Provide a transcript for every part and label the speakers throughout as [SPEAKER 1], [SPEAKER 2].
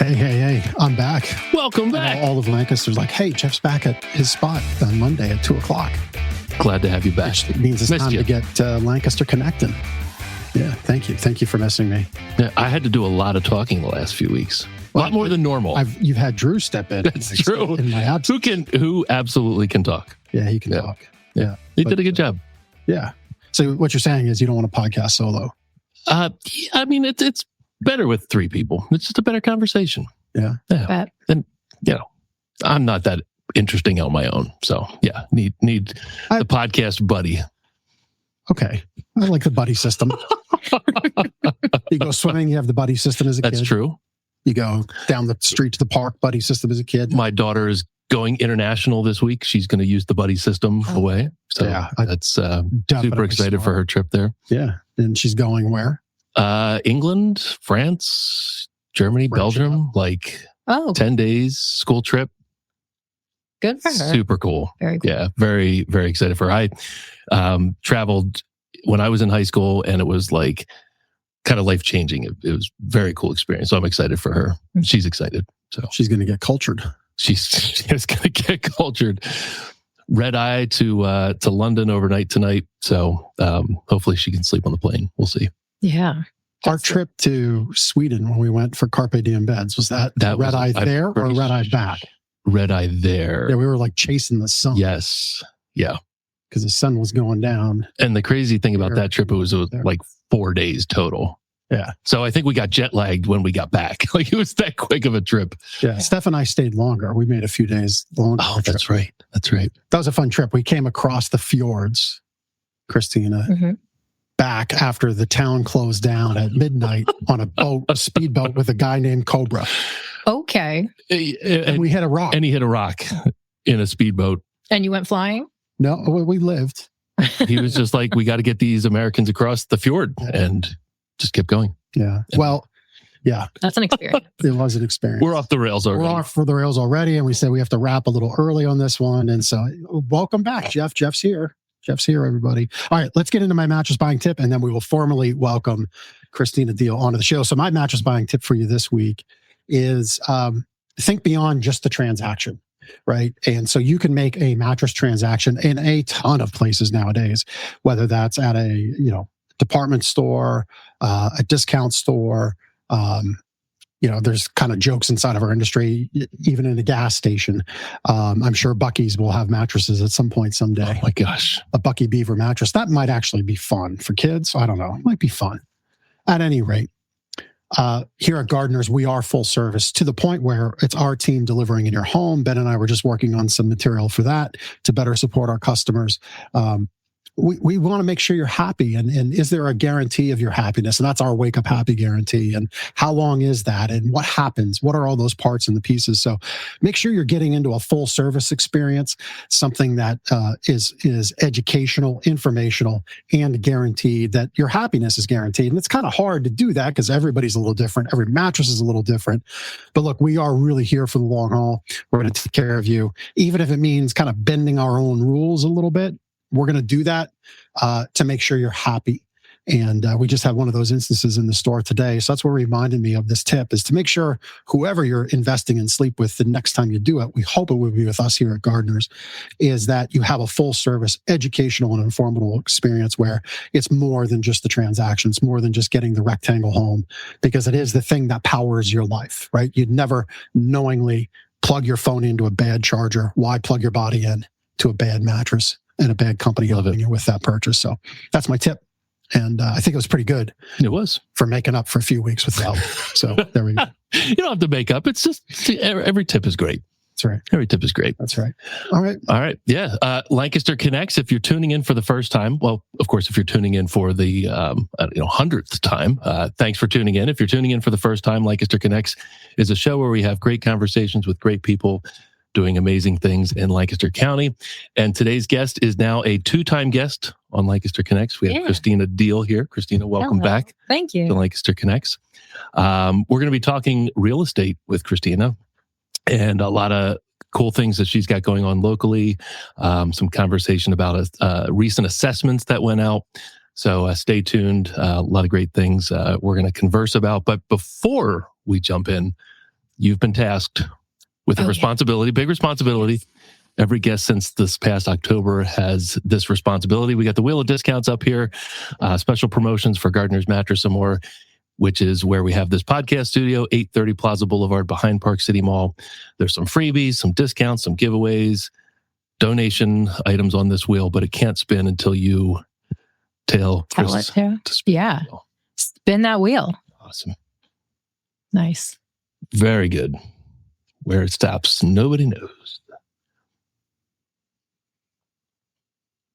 [SPEAKER 1] Hey. I'm back.
[SPEAKER 2] Welcome back.
[SPEAKER 1] All of Lancaster's like, hey, Jeff's back at his spot on Monday at 2 o'clock.
[SPEAKER 2] Glad to have you back.
[SPEAKER 1] Which means it's time to get Lancaster connecting. Yeah, thank you. Thank you for missing me.
[SPEAKER 2] Yeah, I had to do a lot of talking the last few weeks. A lot more than normal.
[SPEAKER 1] You've had Drew step in.
[SPEAKER 2] That's true.
[SPEAKER 1] In my absence.
[SPEAKER 2] Who absolutely can talk.
[SPEAKER 1] Yeah, he can talk. Yeah.
[SPEAKER 2] He did a good job.
[SPEAKER 1] Yeah. So what you're saying is you don't want to podcast solo.
[SPEAKER 2] I mean, it's better with three people. It's just a better conversation.
[SPEAKER 1] Yeah.
[SPEAKER 2] And, I'm not that interesting on my own. So, need the podcast buddy.
[SPEAKER 1] Okay. I like the buddy system. You go swimming, you have the buddy system as a kid.
[SPEAKER 2] That's true.
[SPEAKER 1] You go down the street to the park, buddy system as a kid.
[SPEAKER 2] My daughter is going international this week. She's going to use the buddy system away. So that's super excited for her trip there.
[SPEAKER 1] Yeah. And she's going where?
[SPEAKER 2] England, France, Germany, Belgium, 10 days school trip.
[SPEAKER 3] Good for her.
[SPEAKER 2] Super cool.
[SPEAKER 3] Very cool.
[SPEAKER 2] Yeah, very, very excited for her. I traveled when I was in high school, and it was kind of life-changing. It was a very cool experience. So I'm excited for her. She's excited. So
[SPEAKER 1] she's going to get cultured.
[SPEAKER 2] She's going to get cultured. Red eye to London overnight tonight. So hopefully she can sleep on the plane. We'll see.
[SPEAKER 3] Yeah.
[SPEAKER 1] Our trip to Sweden when we went for Carpe Diem beds, was that red eye there or red eye back?
[SPEAKER 2] Red eye there.
[SPEAKER 1] Yeah, we were chasing the sun.
[SPEAKER 2] Yes. Yeah.
[SPEAKER 1] Because the sun was going down.
[SPEAKER 2] And the crazy thing about that trip, it was 4 days total.
[SPEAKER 1] Yeah.
[SPEAKER 2] So I think we got jet lagged when we got back. It was that quick of a trip.
[SPEAKER 1] Yeah. Steph and I stayed longer. We made a few days longer.
[SPEAKER 2] Oh, that's right. That's right.
[SPEAKER 1] That was a fun trip. We came across the fjords, Christina, back after the town closed down at midnight on a boat, a speedboat with a guy named Cobra.
[SPEAKER 3] Okay.
[SPEAKER 1] And we hit a rock.
[SPEAKER 2] And he hit a rock in a speedboat.
[SPEAKER 3] And you went flying?
[SPEAKER 1] No, we lived.
[SPEAKER 2] He was just like, we got to get these Americans across the fjord, and just kept going.
[SPEAKER 1] Yeah. Well, yeah.
[SPEAKER 3] That's an experience.
[SPEAKER 1] It was an experience.
[SPEAKER 2] We're off the rails already.
[SPEAKER 1] We're off for the rails already. And we said we have to wrap a little early on this one. And so welcome back, Jeff. Jeff's here. Jeff's here, everybody. All right, let's get into my mattress buying tip, and then we will formally welcome Christina Diehl onto the show. So my mattress buying tip for you this week is think beyond just the transaction, right? And so you can make a mattress transaction in a ton of places nowadays, whether that's at a department store, a discount store. There's kind of jokes inside of our industry, even in a gas station. I'm sure Buc-ee's will have mattresses at some point someday.
[SPEAKER 2] Oh my gosh.
[SPEAKER 1] A Buc-ee Beaver mattress. That might actually be fun for kids. I don't know. It might be fun. At any rate, here at Gardeners, we are full service to the point where it's our team delivering in your home. Ben and I were just working on some material for that to better support our customers. We want to make sure you're happy. And is there a guarantee of your happiness? And that's our Wake Up Happy guarantee. And how long is that? And what happens? What are all those parts and the pieces? So make sure you're getting into a full service experience, something that is educational, informational, and guaranteed, that your happiness is guaranteed. And it's kind of hard to do that because everybody's a little different. Every mattress is a little different. But look, we are really here for the long haul. We're going to take care of you, even if it means kind of bending our own rules a little bit. We're going to do that to make sure you're happy. And we just had one of those instances in the store today. So that's what reminded me of this tip, is to make sure whoever you're investing in sleep with the next time you do it, we hope it will be with us here at Gardeners, is that you have a full service, educational and informative experience where it's more than just the transaction. It's more than just getting the rectangle home, because it is the thing that powers your life, right? You'd never knowingly plug your phone into a bad charger. Why plug your body in to a bad mattress and a bad company helping you with that purchase? So that's my tip. And I think it was pretty good.
[SPEAKER 2] It was.
[SPEAKER 1] For making up for a few weeks without. So there we go.
[SPEAKER 2] You don't have to make up. It's just every tip is great.
[SPEAKER 1] That's right.
[SPEAKER 2] Every tip is great.
[SPEAKER 1] That's right. All right.
[SPEAKER 2] Yeah. Lancaster Connects, if you're tuning in for the first time, well, of course, if you're tuning in for the 100th time, thanks for tuning in. If you're tuning in for the first time, Lancaster Connects is a show where we have great conversations with great people doing amazing things in Lancaster County. And today's guest is now a 2-time guest on Lancaster Connects. We have Christina Diehl here. Christina, welcome back.
[SPEAKER 3] Thank you.
[SPEAKER 2] To Lancaster Connects. We're going to be talking real estate with Christina and a lot of cool things that she's got going on locally. Some conversation about recent assessments that went out. So stay tuned. A lot of great things we're going to converse about. But before we jump in, you've been tasked with a responsibility, big responsibility. Every guest since this past October has this responsibility. We got the Wheel of Discounts up here, special promotions for Gardner's Mattress and More, which is where we have this podcast studio, 830 Plaza Boulevard behind Park City Mall. There's some freebies, some discounts, some giveaways, donation items on this wheel, but it can't spin until you tell
[SPEAKER 3] it to. Yeah. Spin that wheel.
[SPEAKER 2] Awesome.
[SPEAKER 3] Nice.
[SPEAKER 2] Very good. Where it stops, nobody knows.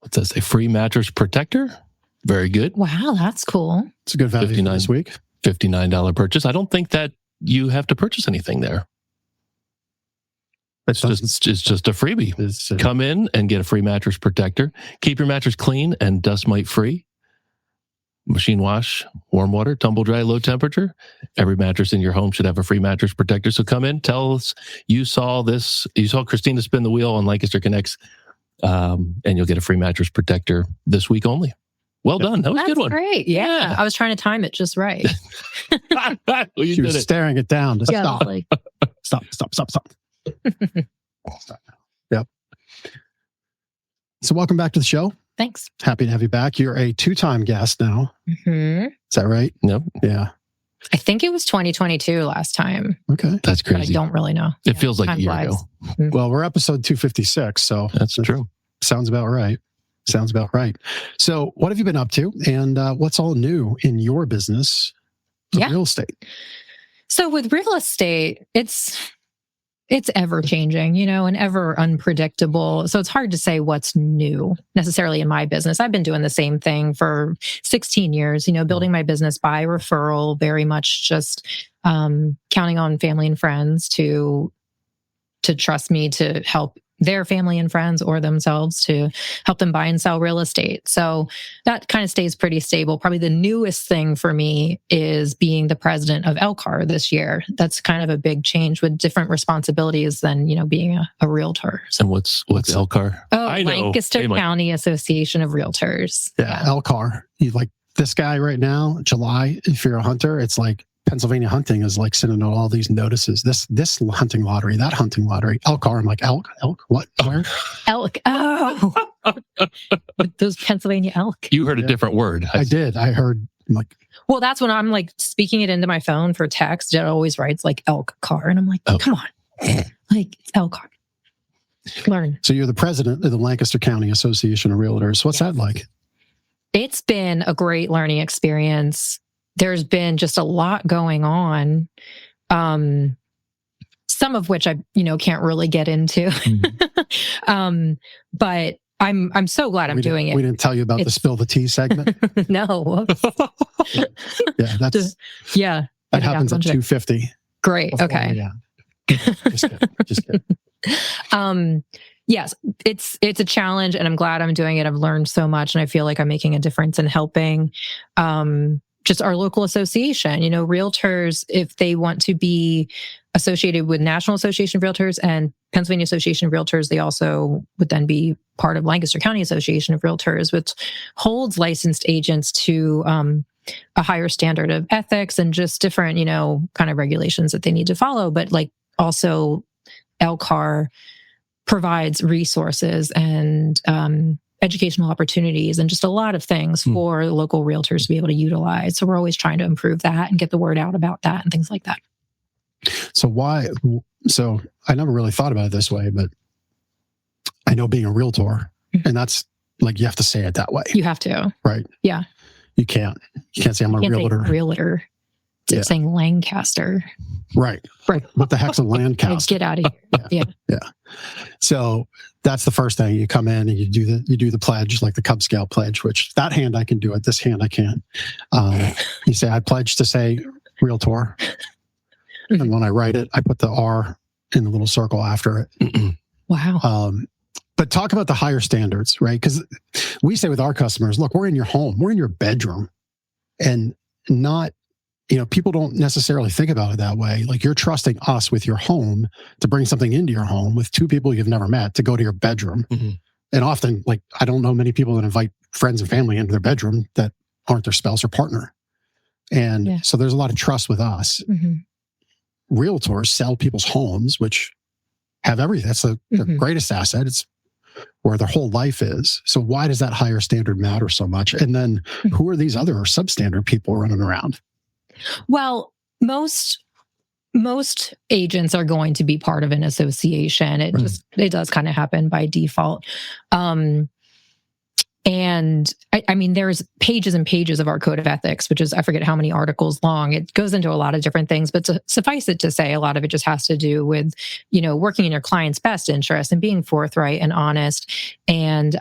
[SPEAKER 2] What's that say? Free mattress protector. Very good.
[SPEAKER 3] Wow, that's cool.
[SPEAKER 1] It's a good value for this week.
[SPEAKER 2] $59 purchase. I don't think that you have to purchase anything there. It's just a freebie. Come in and get a free mattress protector. Keep your mattress clean and dust mite free. Machine wash, warm water, tumble dry, low temperature. Every mattress in your home should have a free mattress protector. So come in, tell us you saw this. You saw Christina spin the wheel on Lancaster Connects, and you'll get a free mattress protector this week only. Well done. That was a good one.
[SPEAKER 3] Great. Yeah. I was trying to time it just right.
[SPEAKER 1] Well, she was staring it down to stop.
[SPEAKER 3] Like...
[SPEAKER 1] Stop. Stop. Yep. So welcome back to the show.
[SPEAKER 3] Thanks.
[SPEAKER 1] Happy to have you back. You're a 2-time guest now.
[SPEAKER 3] Mm-hmm.
[SPEAKER 1] Is that right?
[SPEAKER 2] Yep.
[SPEAKER 1] Yeah.
[SPEAKER 3] I think it was 2022 last time.
[SPEAKER 1] Okay.
[SPEAKER 2] That's crazy.
[SPEAKER 3] But I don't really know.
[SPEAKER 2] It feels like a year ago.
[SPEAKER 3] Mm-hmm.
[SPEAKER 1] Well, we're episode 256, so
[SPEAKER 2] that's true.
[SPEAKER 1] Sounds about right. So what have you been up to, and what's all new in your business of real estate?
[SPEAKER 3] So with real estate, it's ever changing, and ever unpredictable. So it's hard to say what's new necessarily in my business. I've been doing the same thing for 16 years, building my business by referral, very much just counting on family and friends to trust me to help their family and friends or themselves to help them buy and sell real estate. So that kind of stays pretty stable. Probably the newest thing for me is being the president of LCAR this year. That's kind of a big change with different responsibilities than, being a realtor. So,
[SPEAKER 2] and what's LCAR?
[SPEAKER 3] Oh, Lancaster County Association of Realtors.
[SPEAKER 1] Yeah. LCAR. You like this guy right now, July, if you're a hunter, it's like Pennsylvania hunting is like sending out all these notices. This hunting lottery, that hunting lottery. LCAR. I'm like, elk, what? Where?
[SPEAKER 3] Elk. Oh, those Pennsylvania elk.
[SPEAKER 2] You heard a different word.
[SPEAKER 1] I did. I heard like.
[SPEAKER 3] Well, that's when I'm like speaking it into my phone for text. It always writes like elk car, and I'm like, come on, like it's elk car. Learn.
[SPEAKER 1] So you're the president of the Lancaster County Association of Realtors. What's that like?
[SPEAKER 3] It's been a great learning experience. There's been just a lot going on, some of which I, can't really get into. Mm-hmm. But I'm so glad I'm doing it.
[SPEAKER 1] We didn't tell you about the spill the tea segment.
[SPEAKER 3] No.
[SPEAKER 1] Yeah, that's that happens at 2:50.
[SPEAKER 3] Great. Okay.
[SPEAKER 1] Yeah. Just kidding.
[SPEAKER 3] Yes, it's a challenge, and I'm glad I'm doing it. I've learned so much, and I feel like I'm making a difference in helping just our local association. Realtors, if they want to be associated with National Association of Realtors and Pennsylvania Association of Realtors, they also would then be part of Lancaster County Association of Realtors, which holds licensed agents to a higher standard of ethics and just different, kind of regulations that they need to follow. But like also LCAR provides resources and educational opportunities and just a lot of things for local realtors to be able to utilize. So we're always trying to improve that and get the word out about that and things like that.
[SPEAKER 1] So I never really thought about it this way, but I know being a realtor, and that's like, you have to say it that way.
[SPEAKER 3] You have to.
[SPEAKER 1] Right.
[SPEAKER 3] Yeah.
[SPEAKER 1] You can't say I'm a realtor.
[SPEAKER 3] It's saying Lancaster.
[SPEAKER 1] Right. What the heck's a Lancaster?
[SPEAKER 3] Get out of here.
[SPEAKER 1] Yeah. So that's the first thing. You come in and you do the pledge, like the Cub Scout pledge, which that hand I can do it. This hand I can't. You say, I pledge to say realtor. And when I write it, I put the R in the little circle after it.
[SPEAKER 3] Wow.
[SPEAKER 1] But talk about the higher standards, right? Because we say with our customers, look, we're in your home, we're in your bedroom, and not, people don't necessarily think about it that way. Like, you're trusting us with your home to bring something into your home with two people you've never met to go to your bedroom. Mm-hmm. And often, like, I don't know many people that invite friends and family into their bedroom that aren't their spouse or partner. And so there's a lot of trust with us.
[SPEAKER 3] Mm-hmm.
[SPEAKER 1] realtors sell people's homes, which have everything. That's the greatest asset. It's where their whole life is. So why does that higher standard matter so much? And then who are these other substandard people running around?
[SPEAKER 3] Well, most agents are going to be part of an association. It does kind of happen by default. And I mean, there's pages and pages of our code of ethics, which is, I forget how many articles long. It goes into a lot of different things, but to suffice it to say, a lot of it just has to do with, working in your client's best interest and being forthright and honest, and,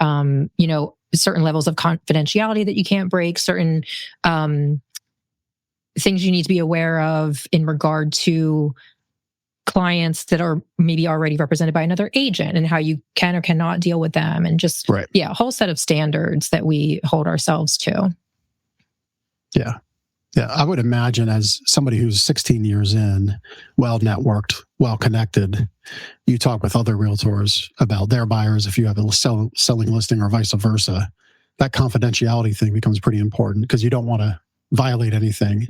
[SPEAKER 3] certain levels of confidentiality that you can't break, certain things you need to be aware of in regard to clients that are maybe already represented by another agent, and how you can or cannot deal with them, and just, a whole set of standards that we hold ourselves to.
[SPEAKER 1] Yeah. I would imagine, as somebody who's 16 years in, well-networked, well-connected, you talk with other realtors about their buyers. If you have a selling listing or vice versa, that confidentiality thing becomes pretty important, because you don't want to violate anything.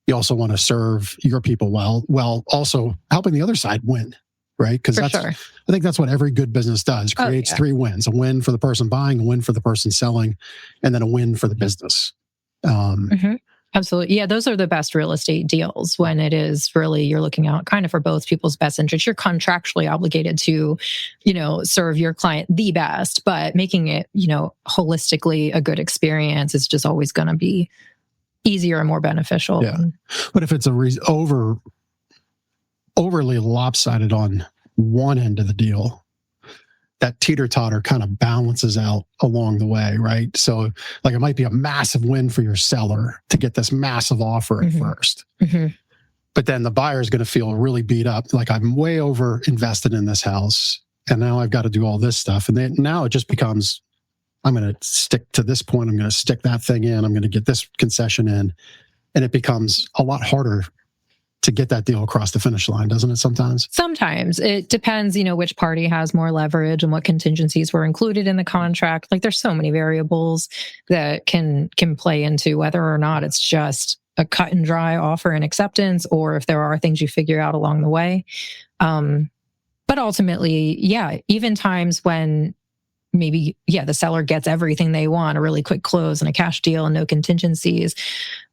[SPEAKER 1] You also want to serve your people well, while also helping the other side win, right? Because I think that's what every good business does. Creates three wins: a win for the person buying, a win for the person selling, and then a win for the business.
[SPEAKER 3] Absolutely. Yeah, those are the best real estate deals, when it is really, you're looking out kind of for both people's best interests. You're contractually obligated to, serve your client the best, but making it, holistically a good experience is just always going to be easier and more beneficial.
[SPEAKER 1] Yeah. But if it's overly lopsided on one end of the deal, that teeter-totter kind of balances out along the way, right? So like, it might be a massive win for your seller to get this massive offer at first. But then the buyer is going to feel really beat up. Like, I'm way over invested in this house, and now I've got to do all this stuff. And then now it just becomes, I'm going to stick to this point. I'm going to stick that thing in. I'm going to get this concession in. And it becomes a lot harder to get that deal across the finish line, doesn't it sometimes?
[SPEAKER 3] Sometimes. It depends, which party has more leverage and what contingencies were included in the contract. Like, there's so many variables that can play into whether or not it's just a cut and dry offer and acceptance, or if there are things you figure out along the way. But ultimately, even times when maybe, the seller gets everything they want, a really quick close and a cash deal and no contingencies,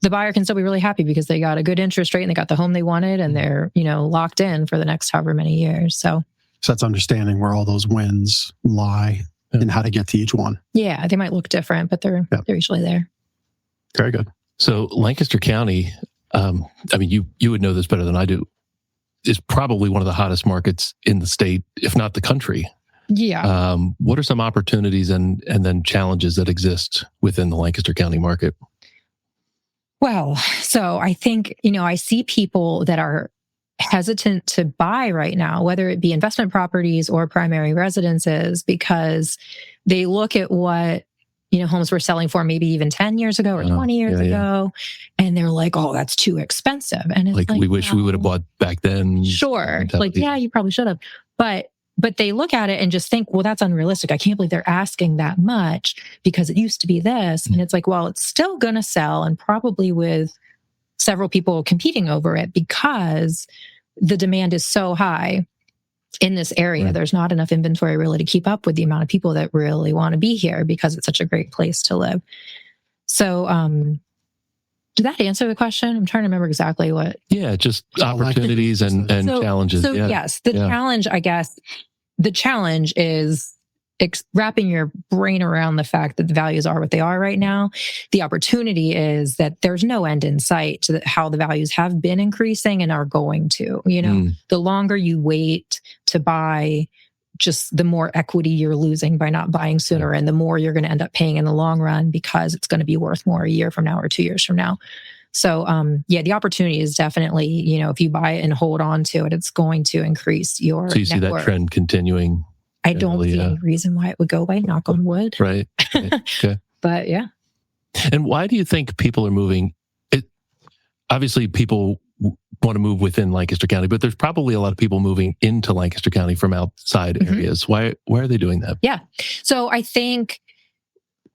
[SPEAKER 3] the buyer can still be really happy because they got a good interest rate and they got the home they wanted, and they're, locked in for the next however many years. So
[SPEAKER 1] that's understanding where all those wins lie and how to get to each one.
[SPEAKER 3] Yeah, they might look different, but they're usually there.
[SPEAKER 1] Very good.
[SPEAKER 2] So Lancaster County, you would know this better than I do, is probably one of the hottest markets in the state, if not the country.
[SPEAKER 3] Yeah.
[SPEAKER 2] What are some opportunities and then challenges that exist within the Lancaster County market?
[SPEAKER 3] Well, so I think, I see people that are hesitant to buy right now, whether it be investment properties or primary residences, because they look at what, homes were selling for maybe even 10 years ago or 20 years ago. And they're like, oh, that's too expensive. And it's like,
[SPEAKER 2] we wish we would have bought back then.
[SPEAKER 3] Sure. Like, you probably should have. But they look at it and just think, well, that's unrealistic. I can't believe they're asking that much because it used to be this. And it's like, well, it's still going to sell, and probably with several people competing over it, because the demand is so high in this area. There's not enough inventory really to keep up with the amount of people that really want to be here, because it's such a great place to live. So, did that answer the question? I'm trying to remember exactly what.
[SPEAKER 2] Yeah, just opportunities and challenges.
[SPEAKER 3] So yes, challenge, I guess, the challenge is wrapping your brain around the fact that the values are what they are right now. The opportunity is that there's no end in sight to how the values have been increasing and are going to. The longer you wait to buy, just the more equity you're losing by not buying sooner, and the more you're going to end up paying in the long run, because it's going to be worth more a year from now or 2 years from now. So, the opportunity is definitely, if you buy it and hold on to it, it's going to increase your
[SPEAKER 2] So you see that trend continuing?
[SPEAKER 3] I don't see any reason why it would go away, knock on wood.
[SPEAKER 2] Right. Okay.
[SPEAKER 3] But yeah.
[SPEAKER 2] And why do you think people are moving? Obviously, people want to move within Lancaster County, but there's probably a lot of people moving into Lancaster County from outside areas. Why are they doing that?
[SPEAKER 3] Yeah. So I think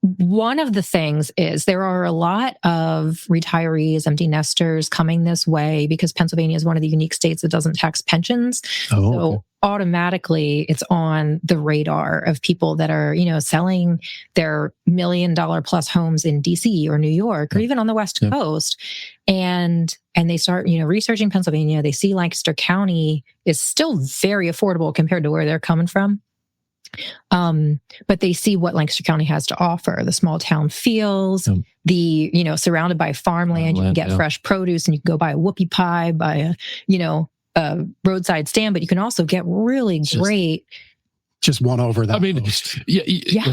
[SPEAKER 3] one of the things is there are a lot of retirees, empty nesters coming this way because Pennsylvania is one of the unique states that doesn't tax pensions.
[SPEAKER 2] Oh,
[SPEAKER 3] So
[SPEAKER 2] okay.
[SPEAKER 3] automatically it's on the radar of people that are, selling their $1 million plus homes in DC or New York or even on the West Coast. And they start, researching Pennsylvania. They see Lancaster County is still very affordable compared to where they're coming from. But they see what Lancaster County has to offer, the small town feels, the, surrounded by farmland, you can get fresh produce and you can go buy a whoopie pie, buy a roadside stand, but you can also get really great.
[SPEAKER 1] Just one over that.
[SPEAKER 2] I mean,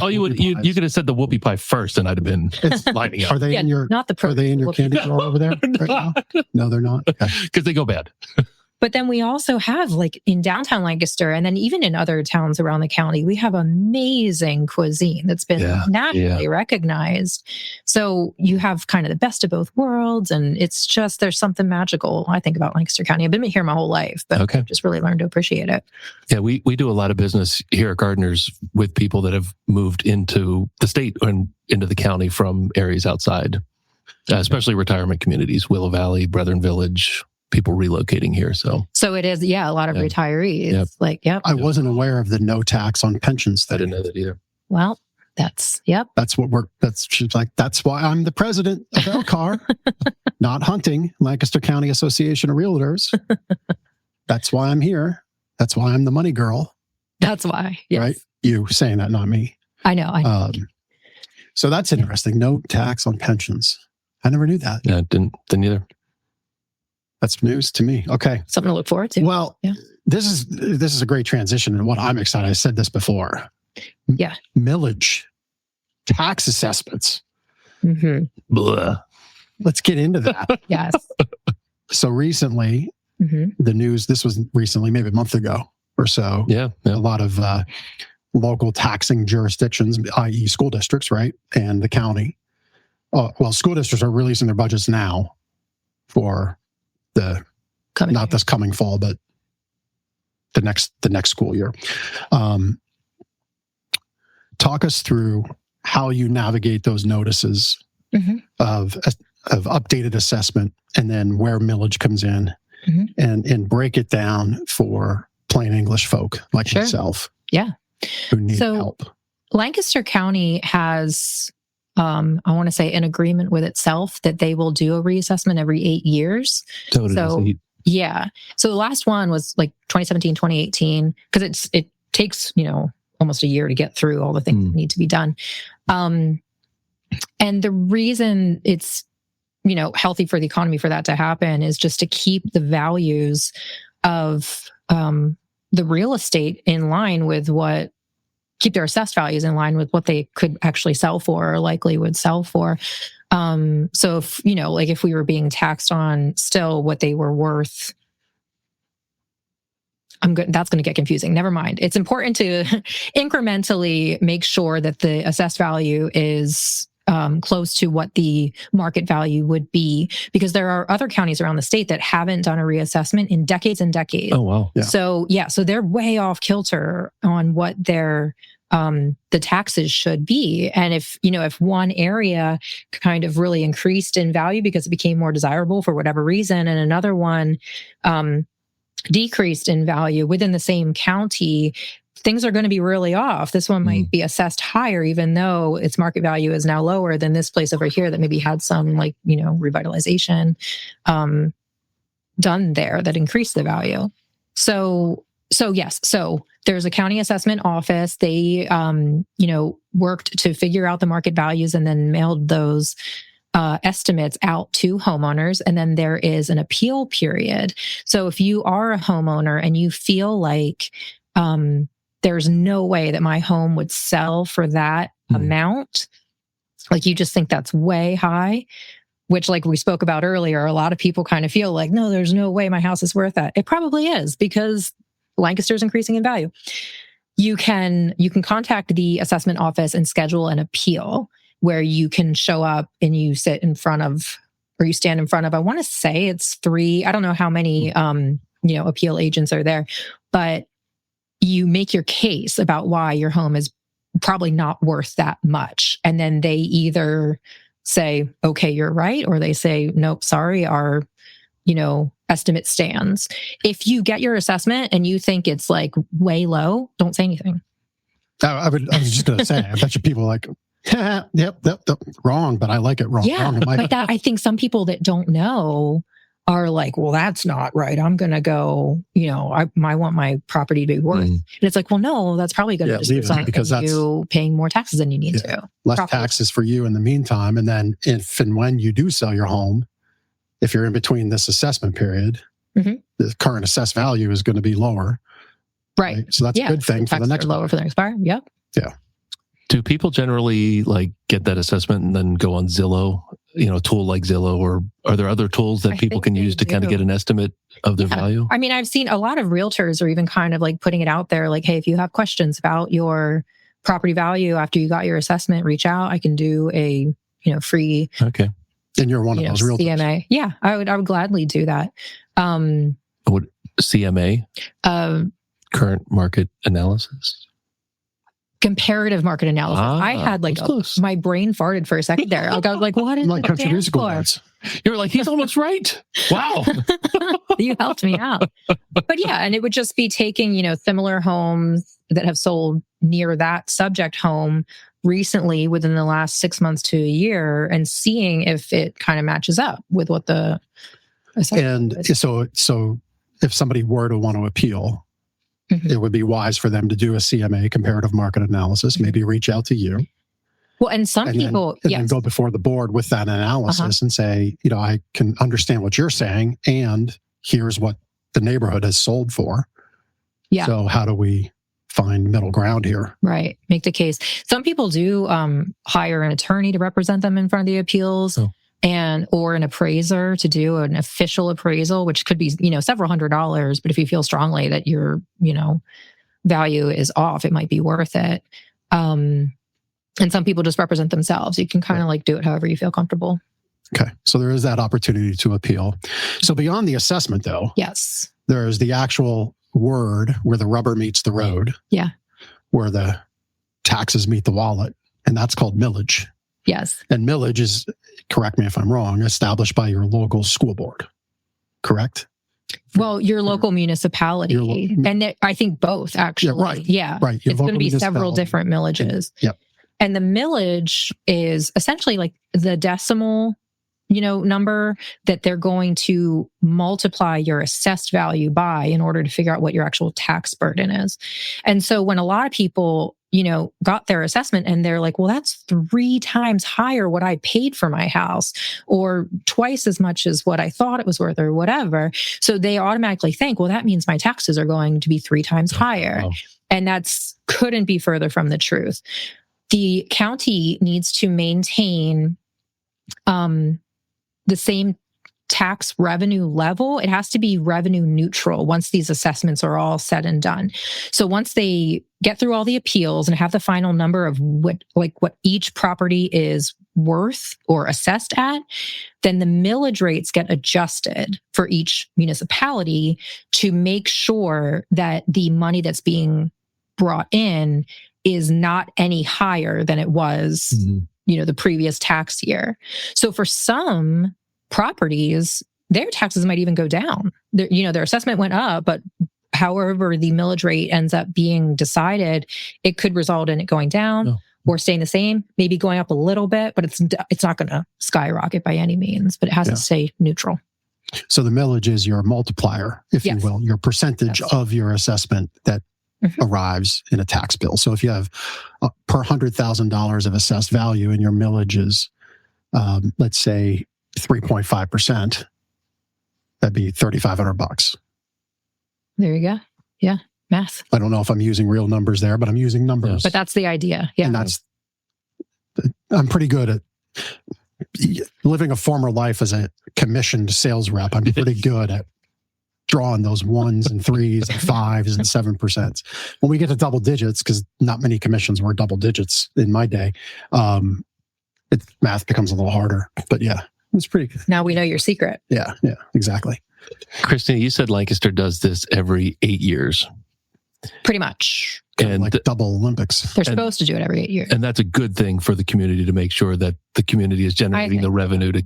[SPEAKER 2] oh, you could have said the whoopie pie first and I'd have been lining up.
[SPEAKER 1] Are they in your,
[SPEAKER 3] not the
[SPEAKER 1] are they in your candy drawer over there? Right now? No, they're not.
[SPEAKER 2] Because they go bad.
[SPEAKER 3] But then we also have, like, in downtown Lancaster, and then even in other towns around the county, we have amazing cuisine that's been nationally recognized. So you have kind of the best of both worlds, and it's just, there's something magical, I think, about Lancaster County. I've been here my whole life, but I've just really learned to appreciate it.
[SPEAKER 2] Yeah, we do a lot of business here at Gardeners with people that have moved into the state and into the county from areas outside, especially retirement communities, Willow Valley, Brethren Village, people relocating here. So
[SPEAKER 3] it is, a lot of retirees.
[SPEAKER 1] I wasn't aware of the no tax on pensions thing.
[SPEAKER 2] I didn't know that either.
[SPEAKER 3] Well, that's
[SPEAKER 1] she's like, that's why I'm the president of LCAR, not hunting, Lancaster County Association of Realtors. That's why I'm here. That's why I'm the money girl.
[SPEAKER 3] That's why. Yes.
[SPEAKER 1] Right? You saying that, not me.
[SPEAKER 3] I know.
[SPEAKER 1] So that's interesting. No tax on pensions. I never knew that.
[SPEAKER 2] Yeah, didn't either.
[SPEAKER 1] That's news to me. Okay.
[SPEAKER 3] Something to look forward to.
[SPEAKER 1] Well, this is a great transition, and what I'm excited. I said this before.
[SPEAKER 3] Yeah.
[SPEAKER 1] Millage, tax assessments.
[SPEAKER 2] Blah.
[SPEAKER 1] Let's get into that.
[SPEAKER 3] Yes.
[SPEAKER 1] So recently, the news, this was recently, maybe a month ago or so.
[SPEAKER 2] Yeah.
[SPEAKER 1] A lot of local taxing jurisdictions, i.e. school districts, right? And the county. School districts are releasing their budgets now for this coming fall, but the next school year. Talk us through how you navigate those notices of updated assessment, and then where millage comes in, and break it down for plain English folk like myself.
[SPEAKER 3] Yeah,
[SPEAKER 1] who need help.
[SPEAKER 3] Lancaster County has, I want to say, an agreement with itself that they will do a reassessment every 8 years.
[SPEAKER 2] Totally.
[SPEAKER 3] So the last one was like 2017, 2018, because it takes, almost a year to get through all the things that need to be done. And the reason it's, healthy for the economy for that to happen is just to keep the values of the real estate in line with keep their assessed values in line with what they could actually sell for or likely would sell for. So if, if we were being taxed on still what they were worth, that's going to get confusing. Never mind. It's important to incrementally make sure that the assessed value is close to what the market value would be, because there are other counties around the state that haven't done a reassessment in decades and decades.
[SPEAKER 2] Oh, wow.
[SPEAKER 1] Yeah.
[SPEAKER 3] So they're way off kilter on what their the taxes should be. And if one area kind of really increased in value because it became more desirable for whatever reason, and another one decreased in value within the same county, things are going to be really off. This one might be assessed higher, even though its market value is now lower than this place over here that maybe had some revitalization done there that increased the value. So yes. So there's a county assessment office. They, worked to figure out the market values and then mailed those estimates out to homeowners. And then there is an appeal period. So if you are a homeowner and you feel like there's no way that my home would sell for that amount, like you just think that's way high, which, like we spoke about earlier, a lot of people kind of feel like, no, there's no way my house is worth that. It probably is, because Lancaster's increasing in value. You can contact the assessment office and schedule an appeal where you can show up and you sit in front of, or you stand in front of, I want to say it's 3, I don't know how many, appeal agents are there, but you make your case about why your home is probably not worth that much. And then they either say, okay, you're right, or they say, nope, sorry, our, estimate stands. If you get your assessment and you think it's like way low, don't say anything.
[SPEAKER 1] I was just going to say, I bet you people are like, yep, wrong, but I like it wrong.
[SPEAKER 3] Yeah,
[SPEAKER 1] wrong.
[SPEAKER 3] but I think some people that don't know are like, well, that's not right. I'm going to go, I want my property to be worth. And it's like, well, no, that's probably going to just result in you paying more taxes than you need to.
[SPEAKER 1] Less taxes for you in the meantime. And then if and when you do sell your home, if you're in between this assessment period, the current assessed value is going to be lower.
[SPEAKER 3] Right.
[SPEAKER 1] So that's a good thing for the next
[SPEAKER 3] lower for the next buyer. Yep.
[SPEAKER 1] Yeah.
[SPEAKER 2] Do people generally get that assessment and then go on Zillow, a tool like Zillow, or are there other tools that people can use to kind of get an estimate of their value?
[SPEAKER 3] I mean, I've seen a lot of realtors are even kind of putting it out there, hey, if you have questions about your property value after you got your assessment, reach out. I can do a, free.
[SPEAKER 2] Okay.
[SPEAKER 1] And you're one of those realtors.
[SPEAKER 3] CMA. Yeah, I would gladly do that.
[SPEAKER 2] What CMA? Current market analysis.
[SPEAKER 3] Comparative market analysis. I had my brain farted for a second there. I was like, what is it
[SPEAKER 1] country musical notes?
[SPEAKER 2] You were like, he's almost right. Wow.
[SPEAKER 3] You helped me out. But yeah, and it would just be taking, similar homes that have sold near that subject home recently within the last 6 months to a year and seeing if it kind of matches up with what the
[SPEAKER 1] assessment is. So if somebody were to want to appeal, it would be wise for them to do a CMA, comparative market analysis, maybe reach out to you.
[SPEAKER 3] Well, and people
[SPEAKER 1] then go before the board with that analysis and say, I can understand what you're saying, and here's what the neighborhood has sold for.
[SPEAKER 3] Yeah.
[SPEAKER 1] So how do we find middle ground here?
[SPEAKER 3] Right. Make the case. Some people do hire an attorney to represent them in front of the appeals. Or an appraiser to do an official appraisal, which could be, several $100s. But if you feel strongly that your, value is off, it might be worth it. And some people just represent themselves. You can kind of do it however you feel comfortable.
[SPEAKER 1] Okay. So there is that opportunity to appeal. So beyond the assessment, though,
[SPEAKER 3] yes,
[SPEAKER 1] there is the actual word where the rubber meets the road.
[SPEAKER 3] Yeah.
[SPEAKER 1] Where the taxes meet the wallet. And that's called millage.
[SPEAKER 3] Yes.
[SPEAKER 1] And millage is, correct me if I'm wrong, established by your local school board, correct?
[SPEAKER 3] Well, your local municipality. And I think both, actually.
[SPEAKER 1] Yeah, right.
[SPEAKER 3] Yeah.
[SPEAKER 1] Right.
[SPEAKER 3] It's going to be several different millages.
[SPEAKER 1] Yep.
[SPEAKER 3] And the millage is essentially the decimal, number that they're going to multiply your assessed value by in order to figure out what your actual tax burden is. And so when a lot of people got their assessment and they're like, well, that's 3 times higher what I paid for my house, or twice as much as what I thought it was worth, or whatever. So they automatically think, well, that means my taxes are going to be 3 times higher. Wow. And couldn't be further from the truth. The county needs to maintain the same tax revenue level. It has to be revenue neutral once these assessments are all said and done. So once they get through all the appeals and have the final number of what each property is worth or assessed at, then the millage rates get adjusted for each municipality to make sure that the money that's being brought in is not any higher than it was, the previous tax year. So for some properties, their taxes might even go down. Their assessment went up, but however the millage rate ends up being decided, it could result in it going down or staying the same, maybe going up a little bit, but it's not going to skyrocket by any means, but it has to stay neutral.
[SPEAKER 1] So the millage is your multiplier, if you will, your percentage of your assessment that arrives in a tax bill. So if you have per $100,000 of assessed value and your millage is, let's say, 3.5%, that'd be $3,500.
[SPEAKER 3] There you go. Yeah. Math.
[SPEAKER 1] I don't know if I'm using real numbers there, but I'm using numbers.
[SPEAKER 3] But that's the idea. Yeah.
[SPEAKER 1] And I'm pretty good at living a former life as a commissioned sales rep. I'm pretty good at drawing those 1s and 3s and 5s and 7%. When we get to double digits, because not many commissions were double digits in my day, math becomes a little harder. But yeah. It's pretty good.
[SPEAKER 3] Now we know your secret.
[SPEAKER 1] Yeah, exactly.
[SPEAKER 2] Christina, you said Lancaster does this every 8 years.
[SPEAKER 3] Pretty much.
[SPEAKER 2] And
[SPEAKER 1] like double Olympics.
[SPEAKER 3] They're supposed to do it every 8 years.
[SPEAKER 2] And that's a good thing for the community to make sure that the community is generating the revenue to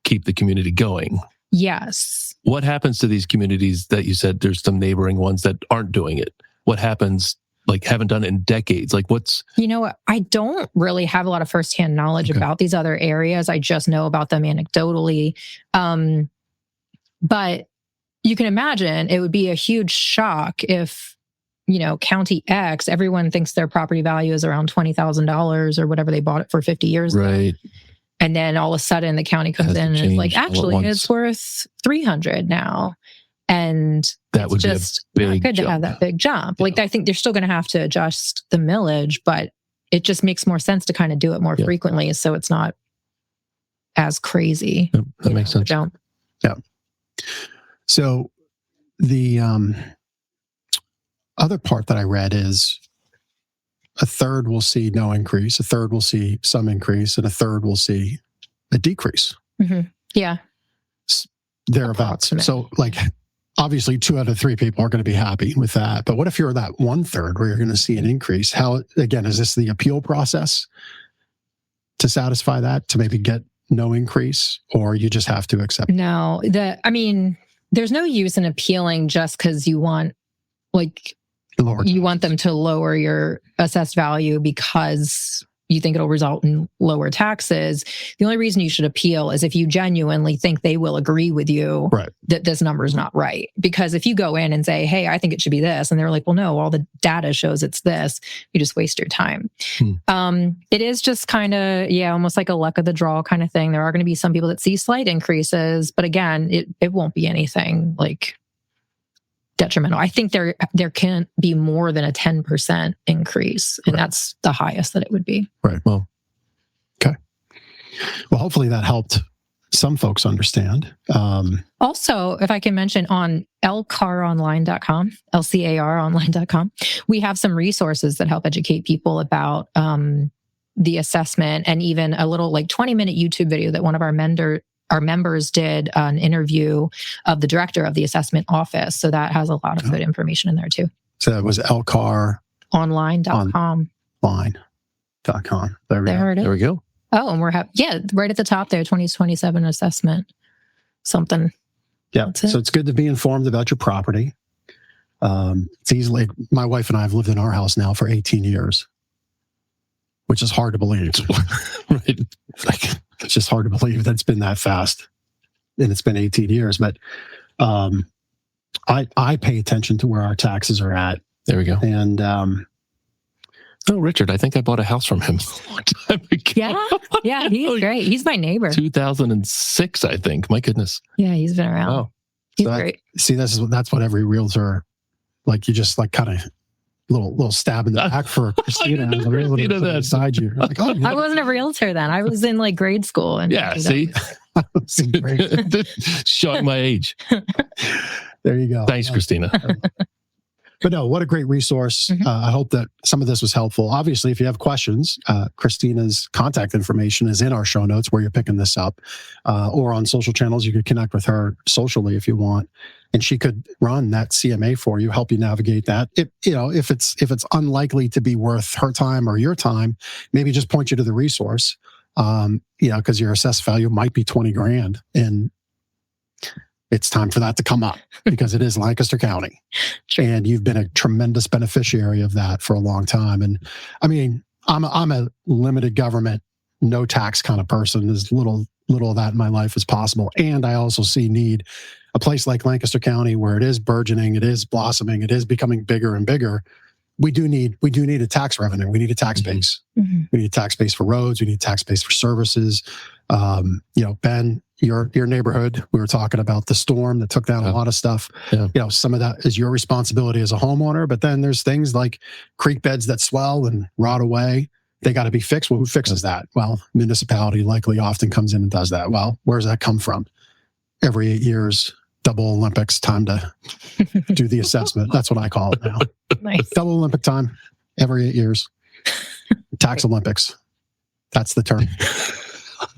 [SPEAKER 2] keep the community going.
[SPEAKER 3] Yes.
[SPEAKER 2] What happens to these communities that you said there's some neighboring ones that aren't doing it? What happens, like haven't done it in decades? Like what's...
[SPEAKER 3] You know what? I don't really have a lot of firsthand knowledge about these other areas. I just know about them anecdotally. But you can imagine it would be a huge shock if, County X, everyone thinks their property value is around $20,000 or whatever they bought it for 50 years ago.
[SPEAKER 2] Right.
[SPEAKER 3] And then all of a sudden the county comes in and is like, actually, it's worth 300 now. And
[SPEAKER 2] that would
[SPEAKER 3] just
[SPEAKER 2] be a big
[SPEAKER 3] good
[SPEAKER 2] jump.
[SPEAKER 3] to have that big jump. Like, I think they're still going to have to adjust the millage, but it just makes more sense to kind of do it more frequently. So it's not as crazy.
[SPEAKER 2] Yep, that makes sense.
[SPEAKER 3] Jump.
[SPEAKER 1] Yeah. So the other part that I read is a third will see no increase, a third will see some increase, and a third will see a decrease.
[SPEAKER 3] Mm-hmm. Yeah.
[SPEAKER 1] Thereabouts. So like, obviously 2 out of 3 people are going to be happy with that. But what if you're that 1/3 where you're going to see an increase? How, again, is this the appeal process to satisfy that, to maybe get no increase, or you just have to accept it?
[SPEAKER 3] No, there's no use in appealing just because you want, you want them to lower your assessed value because you think it'll result in lower taxes. The only reason you should appeal is if you genuinely think they will agree with you that this number is not right. Because if you go in and say, hey, I think it should be this, and they're like, well, no, all the data shows it's this, you just waste your time. It is just kind of, almost like a luck of the draw kind of thing. There are going to be some people that see slight increases, but again, it won't be anything like detrimental. I think there can't be more than a 10% increase, and that's the highest that it would be.
[SPEAKER 1] Right. Well, okay. Well, hopefully that helped some folks understand.
[SPEAKER 3] Also, if I can mention, on lcaronline.com, lcaronline.com, we have some resources that help educate people about the assessment, and even a little 20-minute YouTube video that one of our members did an interview of the director of the assessment office. So that has a lot of good information in there too.
[SPEAKER 1] So that was
[SPEAKER 3] lcaronline.com.
[SPEAKER 1] Online.com.
[SPEAKER 3] There it is.
[SPEAKER 2] There we go.
[SPEAKER 3] Oh, and we're right at the top there, 2027 assessment. Something.
[SPEAKER 1] Yeah. So it's good to be informed about your property. It's easily, my wife and I have lived in our house now for 18 years, which is hard to believe. Right. It's just hard to believe that's been that fast, and it's been 18 years. But I pay attention to where our taxes are at.
[SPEAKER 2] There we go.
[SPEAKER 1] And
[SPEAKER 2] Richard, I think I bought a house from him a long time ago.
[SPEAKER 3] Yeah, he's great. He's my neighbor.
[SPEAKER 2] 2006, I think. My goodness.
[SPEAKER 3] Yeah, he's been around.
[SPEAKER 2] Wow.
[SPEAKER 3] He's great.
[SPEAKER 1] See, that's what every realtor, you just kind of little stab in the back for Christina. Beside you. Like, oh,
[SPEAKER 3] I wasn't a realtor then. I was in grade school. And
[SPEAKER 2] see? Showing my age.
[SPEAKER 1] There you go.
[SPEAKER 2] Thanks, Christina.
[SPEAKER 1] But no, what a great resource. I hope that some of this was helpful. Obviously, if you have questions, Christina's contact information is in our show notes where you're picking this up, or on social channels. You could connect with her socially if you want, and she could run that CMA for you, help you navigate that. If it's unlikely to be worth her time or your time, maybe just point you to the resource. Because your assessed value might be 20 grand, and it's time for that to come up because it is Lancaster County. Sure. And you've been a tremendous beneficiary of that for a long time. And I mean, I'm a limited government, no tax kind of person. As little of that in my life as possible. And I also need a place like Lancaster County where it is burgeoning, it is blossoming, it is becoming bigger and bigger. We do need a tax revenue. We need a tax base. Mm-hmm. We need a tax base for roads. We need a tax base for services. Ben, your neighborhood, we were talking about the storm that took down a lot of stuff. Yeah. Some of that is your responsibility as a homeowner, but then there's things like creek beds that swell and rot away. They got to be fixed. Well, who fixes that? Well, municipality likely often comes in and does that. Well, where does that come from? Every 8 years, double Olympics, time to do the assessment. That's what I call it now.
[SPEAKER 3] Nice.
[SPEAKER 1] Double Olympic time, every 8 years. Tax Olympics. That's the term.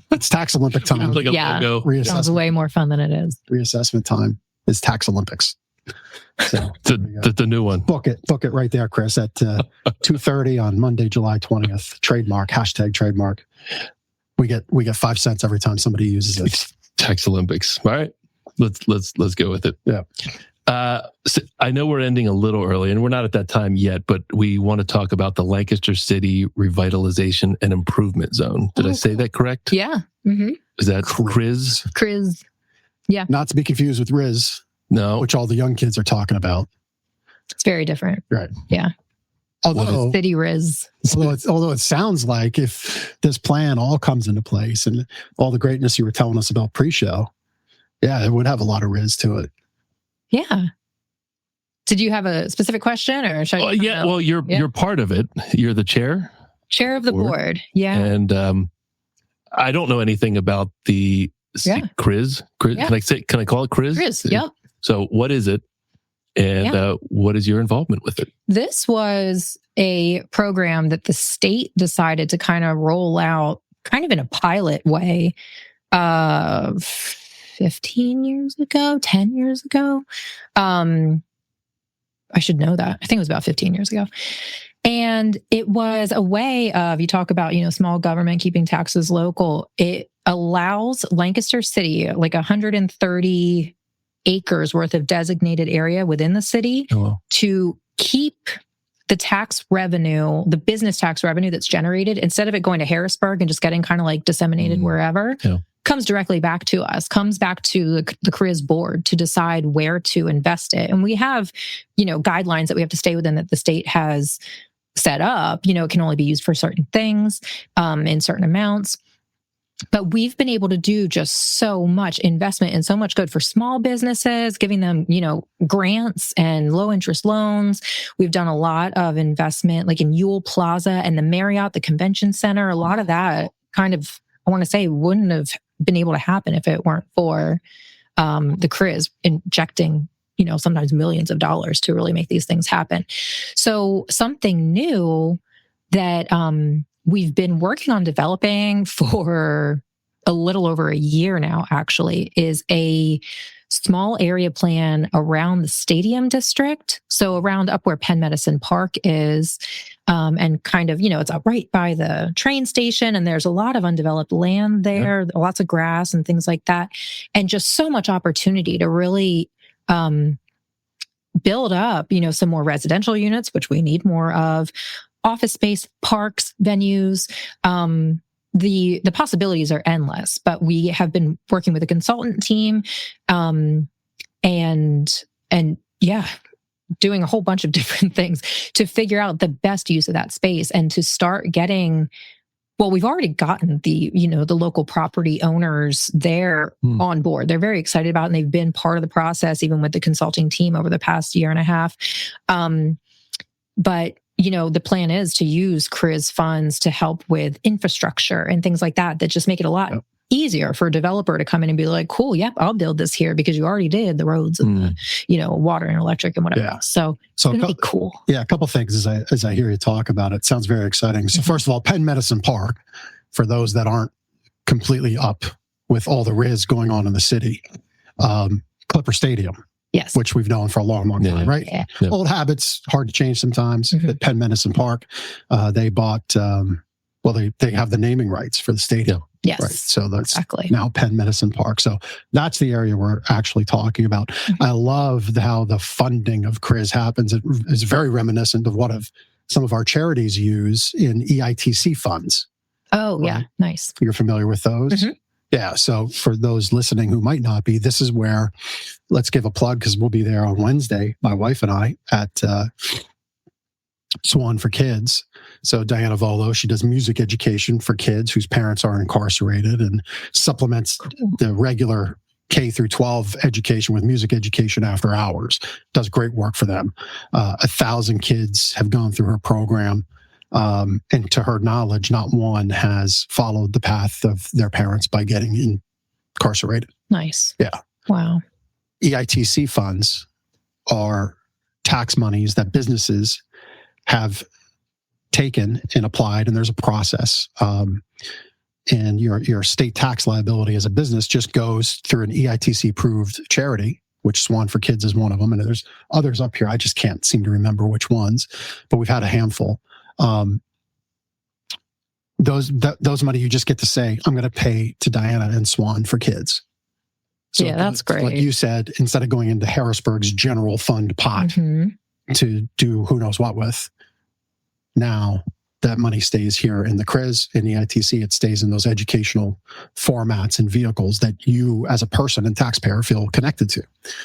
[SPEAKER 1] It's tax Olympic time.
[SPEAKER 3] Sounds way more fun than it is.
[SPEAKER 1] Reassessment time is tax Olympics. So
[SPEAKER 2] the new one.
[SPEAKER 1] book it right there, Chris, at 2:30 on Monday, July 20th. Trademark, #trademark. We get 5 cents every time somebody uses it.
[SPEAKER 2] Tax Olympics. All right, let's go with it.
[SPEAKER 1] Yeah.
[SPEAKER 2] So I know we're ending a little early, and we're not at that time yet, but we want to talk about the Lancaster City Revitalization and Improvement Zone. Did I say that correct?
[SPEAKER 3] Yeah. Mm-hmm.
[SPEAKER 2] Is that CRIZ?
[SPEAKER 3] CRIZ. Yeah.
[SPEAKER 1] Not to be confused with Riz,
[SPEAKER 2] No.
[SPEAKER 1] which all the young kids are talking about.
[SPEAKER 3] It's very different.
[SPEAKER 1] Right.
[SPEAKER 3] Yeah.
[SPEAKER 1] Although
[SPEAKER 3] City Riz.
[SPEAKER 1] although it sounds like if this plan all comes into place and all the greatness you were telling us about pre-show, yeah, it would have a lot of Riz to it.
[SPEAKER 3] Yeah. Did you have a specific question, or should I?
[SPEAKER 2] Yeah. Well, you're part of it. You're the chair
[SPEAKER 3] Chair of the board. Yeah.
[SPEAKER 2] and I don't know anything about the CRIZ.
[SPEAKER 3] Yeah.
[SPEAKER 2] Can I call it CRIZ?
[SPEAKER 3] CRIZ. Yep.
[SPEAKER 2] So what is it, and what is your involvement with it?
[SPEAKER 3] This was a program that the state decided to kind of roll out, kind of in a pilot way, 15 years ago, 10 years ago. I should know that. I think it was about 15 years ago. And it was a way of, you talk about, small government keeping taxes local. It allows Lancaster City, like 130 acres worth of designated area within the city, to keep the tax revenue, the business tax revenue that's generated, instead of it going to Harrisburg and just getting kind of like disseminated wherever, comes directly back to us, comes back to the CRIZ board to decide where to invest it. And we have, guidelines that we have to stay within that the state has set up. It can only be used for certain things, in certain amounts. But we've been able to do just so much investment and so much good for small businesses, giving them, grants and low interest loans. We've done a lot of investment like in Ewell Plaza and the Marriott, the convention center. A lot of that kind of, I want to say, wouldn't have been able to happen if it weren't for the CRIZ injecting, sometimes millions of dollars to really make these things happen. So something new that we've been working on developing for a little over a year now, actually, is a small area plan around the stadium district. So around up where Penn Medicine Park is, and kind of, it's up right by the train station, and there's a lot of undeveloped land there, lots of grass and things like that. And just so much opportunity to really build up, some more residential units, which we need more of, office space, parks, venues. The possibilities are endless, but we have been working with a consultant team, and doing a whole bunch of different things to figure out the best use of that space and to start getting, well, we've already gotten the local property owners there on board. They're very excited about it, and they've been part of the process, even with the consulting team over the past year and a half. But the plan is to use CRIZ funds to help with infrastructure and things like that just make it a lot easier for a developer to come in and be like, cool, yep, I'll build this here because you already did the roads and the, water and electric and whatever else. So it's going to be cool.
[SPEAKER 1] Yeah, a couple things as I hear you talk about it. Sounds very exciting. So first of all, Penn Medicine Park, for those that aren't completely up with all the Riz going on in the city, Clipper Stadium.
[SPEAKER 3] Yes.
[SPEAKER 1] Which we've known for a long, long time, right?
[SPEAKER 3] Yeah.
[SPEAKER 1] Old habits, hard to change sometimes. At Penn Medicine Park, they bought, they have the naming rights for the stadium.
[SPEAKER 3] Yes.
[SPEAKER 1] Right. So that's now Penn Medicine Park. So that's the area we're actually talking about. I love how the funding of CRIZ happens. It is very reminiscent of what some of our charities use in EITC funds.
[SPEAKER 3] Oh, yeah.
[SPEAKER 1] Right?
[SPEAKER 3] Nice.
[SPEAKER 1] You're familiar with those? Yeah. So for those listening who might not be, this is where, let's give a plug because we'll be there on Wednesday, my wife and I, at Swan for Kids. So Diana Volo, she does music education for kids whose parents are incarcerated and supplements the regular K through 12 education with music education after hours. Does great work for them. 1,000 kids have gone through her program. And to her knowledge, not one has followed the path of their parents by getting incarcerated.
[SPEAKER 3] Nice.
[SPEAKER 1] Yeah.
[SPEAKER 3] Wow.
[SPEAKER 1] EITC funds are tax monies that businesses have taken and applied, and there's a process. And your state tax liability as a business just goes through an EITC approved charity, which Swan for Kids is one of them. And there's others up here. I just can't seem to remember which ones, but we've had a handful. Those money you just get to say, I'm going to pay to Diana and Swan for Kids. So
[SPEAKER 3] yeah, that's great.
[SPEAKER 1] Like you said, instead of going into Harrisburg's general fund pot to do who knows what with, now that money stays here in the CRIS, in the ITC. It stays in those educational formats and vehicles that you as a person and taxpayer feel connected to.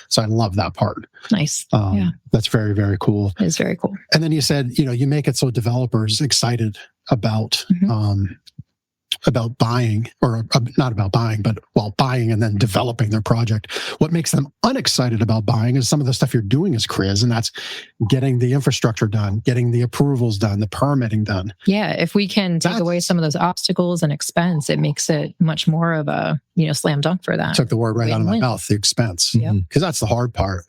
[SPEAKER 1] So I love that part.
[SPEAKER 3] Nice.
[SPEAKER 1] That's very, very cool.
[SPEAKER 3] It's very cool.
[SPEAKER 1] And then you said, you make it so developers excited about buying, or not about buying, but buying and then developing their project. What makes them unexcited about buying is some of the stuff you're doing as CRIS, and that's getting the infrastructure done, getting the approvals done, the permitting done.
[SPEAKER 3] Yeah, if we can take away some of those obstacles and expense, it makes it much more of a slam dunk for that.
[SPEAKER 1] Took the word right out of my mouth, the expense. Because that's the hard part.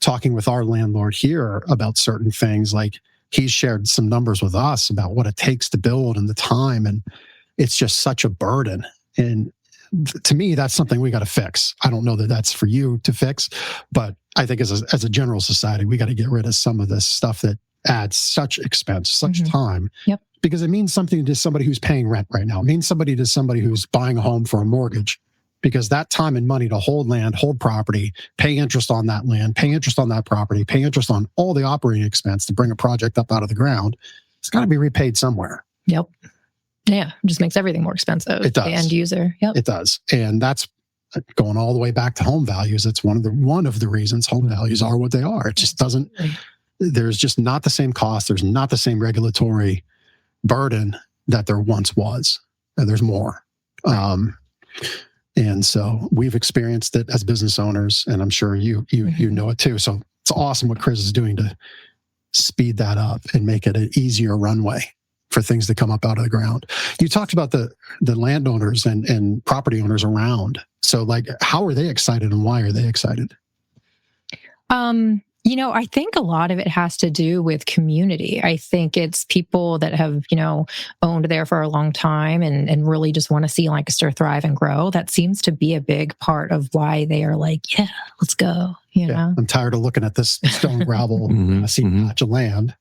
[SPEAKER 1] Talking with our landlord here about certain things, like he's shared some numbers with us about what it takes to build and the time, and it's just such a burden. And to me, that's something we got to fix. I don't know that that's for you to fix, but I think as a general society, we got to get rid of some of this stuff that adds such expense, such time.
[SPEAKER 3] Yep.
[SPEAKER 1] Because it means something to somebody who's paying rent right now. It means somebody who's buying a home for a mortgage, because that time and money to hold land, hold property, pay interest on that land, pay interest on that property, pay interest on all the operating expense to bring a project up out of the ground, it's got to be repaid somewhere.
[SPEAKER 3] Yep. Yeah, it just makes everything more expensive.
[SPEAKER 1] It does.
[SPEAKER 3] The end user. Yep.
[SPEAKER 1] It does. And that's going all the way back to home values. It's one of the reasons home values are what they are. It just doesn't, there's just not the same cost. There's not the same regulatory burden that there once was. And there's more. And so we've experienced it as business owners, and I'm sure you know it too. So it's awesome what CRIS is doing to speed that up and make it an easier runway for things to come up out of the ground. You talked about the landowners and property owners around. So how are they excited, and why are they excited?
[SPEAKER 3] I think a lot of it has to do with community. I think it's people that have, owned there for a long time and really just want to see Lancaster thrive and grow. That seems to be a big part of why they are like, yeah, let's go.
[SPEAKER 1] I'm tired of looking at this stone gravel patch of land.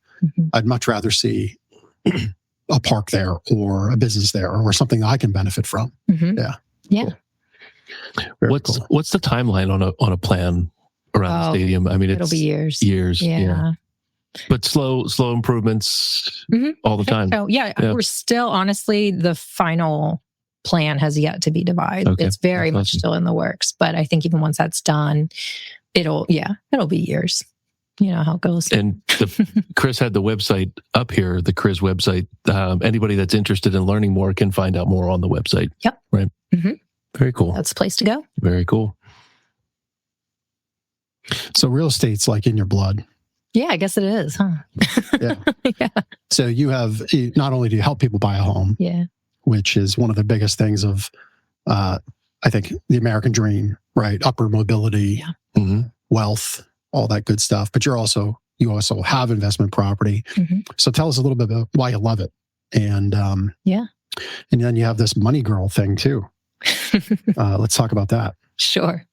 [SPEAKER 1] I'd much rather see a park there, or a business there, or something I can benefit from. Yeah.
[SPEAKER 3] Cool.
[SPEAKER 2] What's the timeline on a plan around the stadium? I mean,
[SPEAKER 3] it'll be years.
[SPEAKER 2] Yeah. But slow improvements all the time.
[SPEAKER 3] So we're still, honestly, the final plan has yet to be devised.
[SPEAKER 2] Okay.
[SPEAKER 3] It's very much still in the works, but I think even once that's done, it'll be years. You know how it goes.
[SPEAKER 2] And CRIS had the website up here, the CRIS website. Anybody that's interested in learning more can find out more on the website.
[SPEAKER 3] Yep.
[SPEAKER 2] Right. Very cool.
[SPEAKER 3] That's the place to go.
[SPEAKER 2] Very cool.
[SPEAKER 1] So real estate's like in your blood.
[SPEAKER 3] Yeah, I guess it is, huh?
[SPEAKER 1] Yeah. So not only do you help people buy a home, which is one of the biggest things of, I think, the American dream, right? Upward mobility, wealth, all that good stuff. But you also have investment property. So tell us a little bit about why you love it. And and then you have this money girl thing too. Let's talk about that.
[SPEAKER 3] Sure.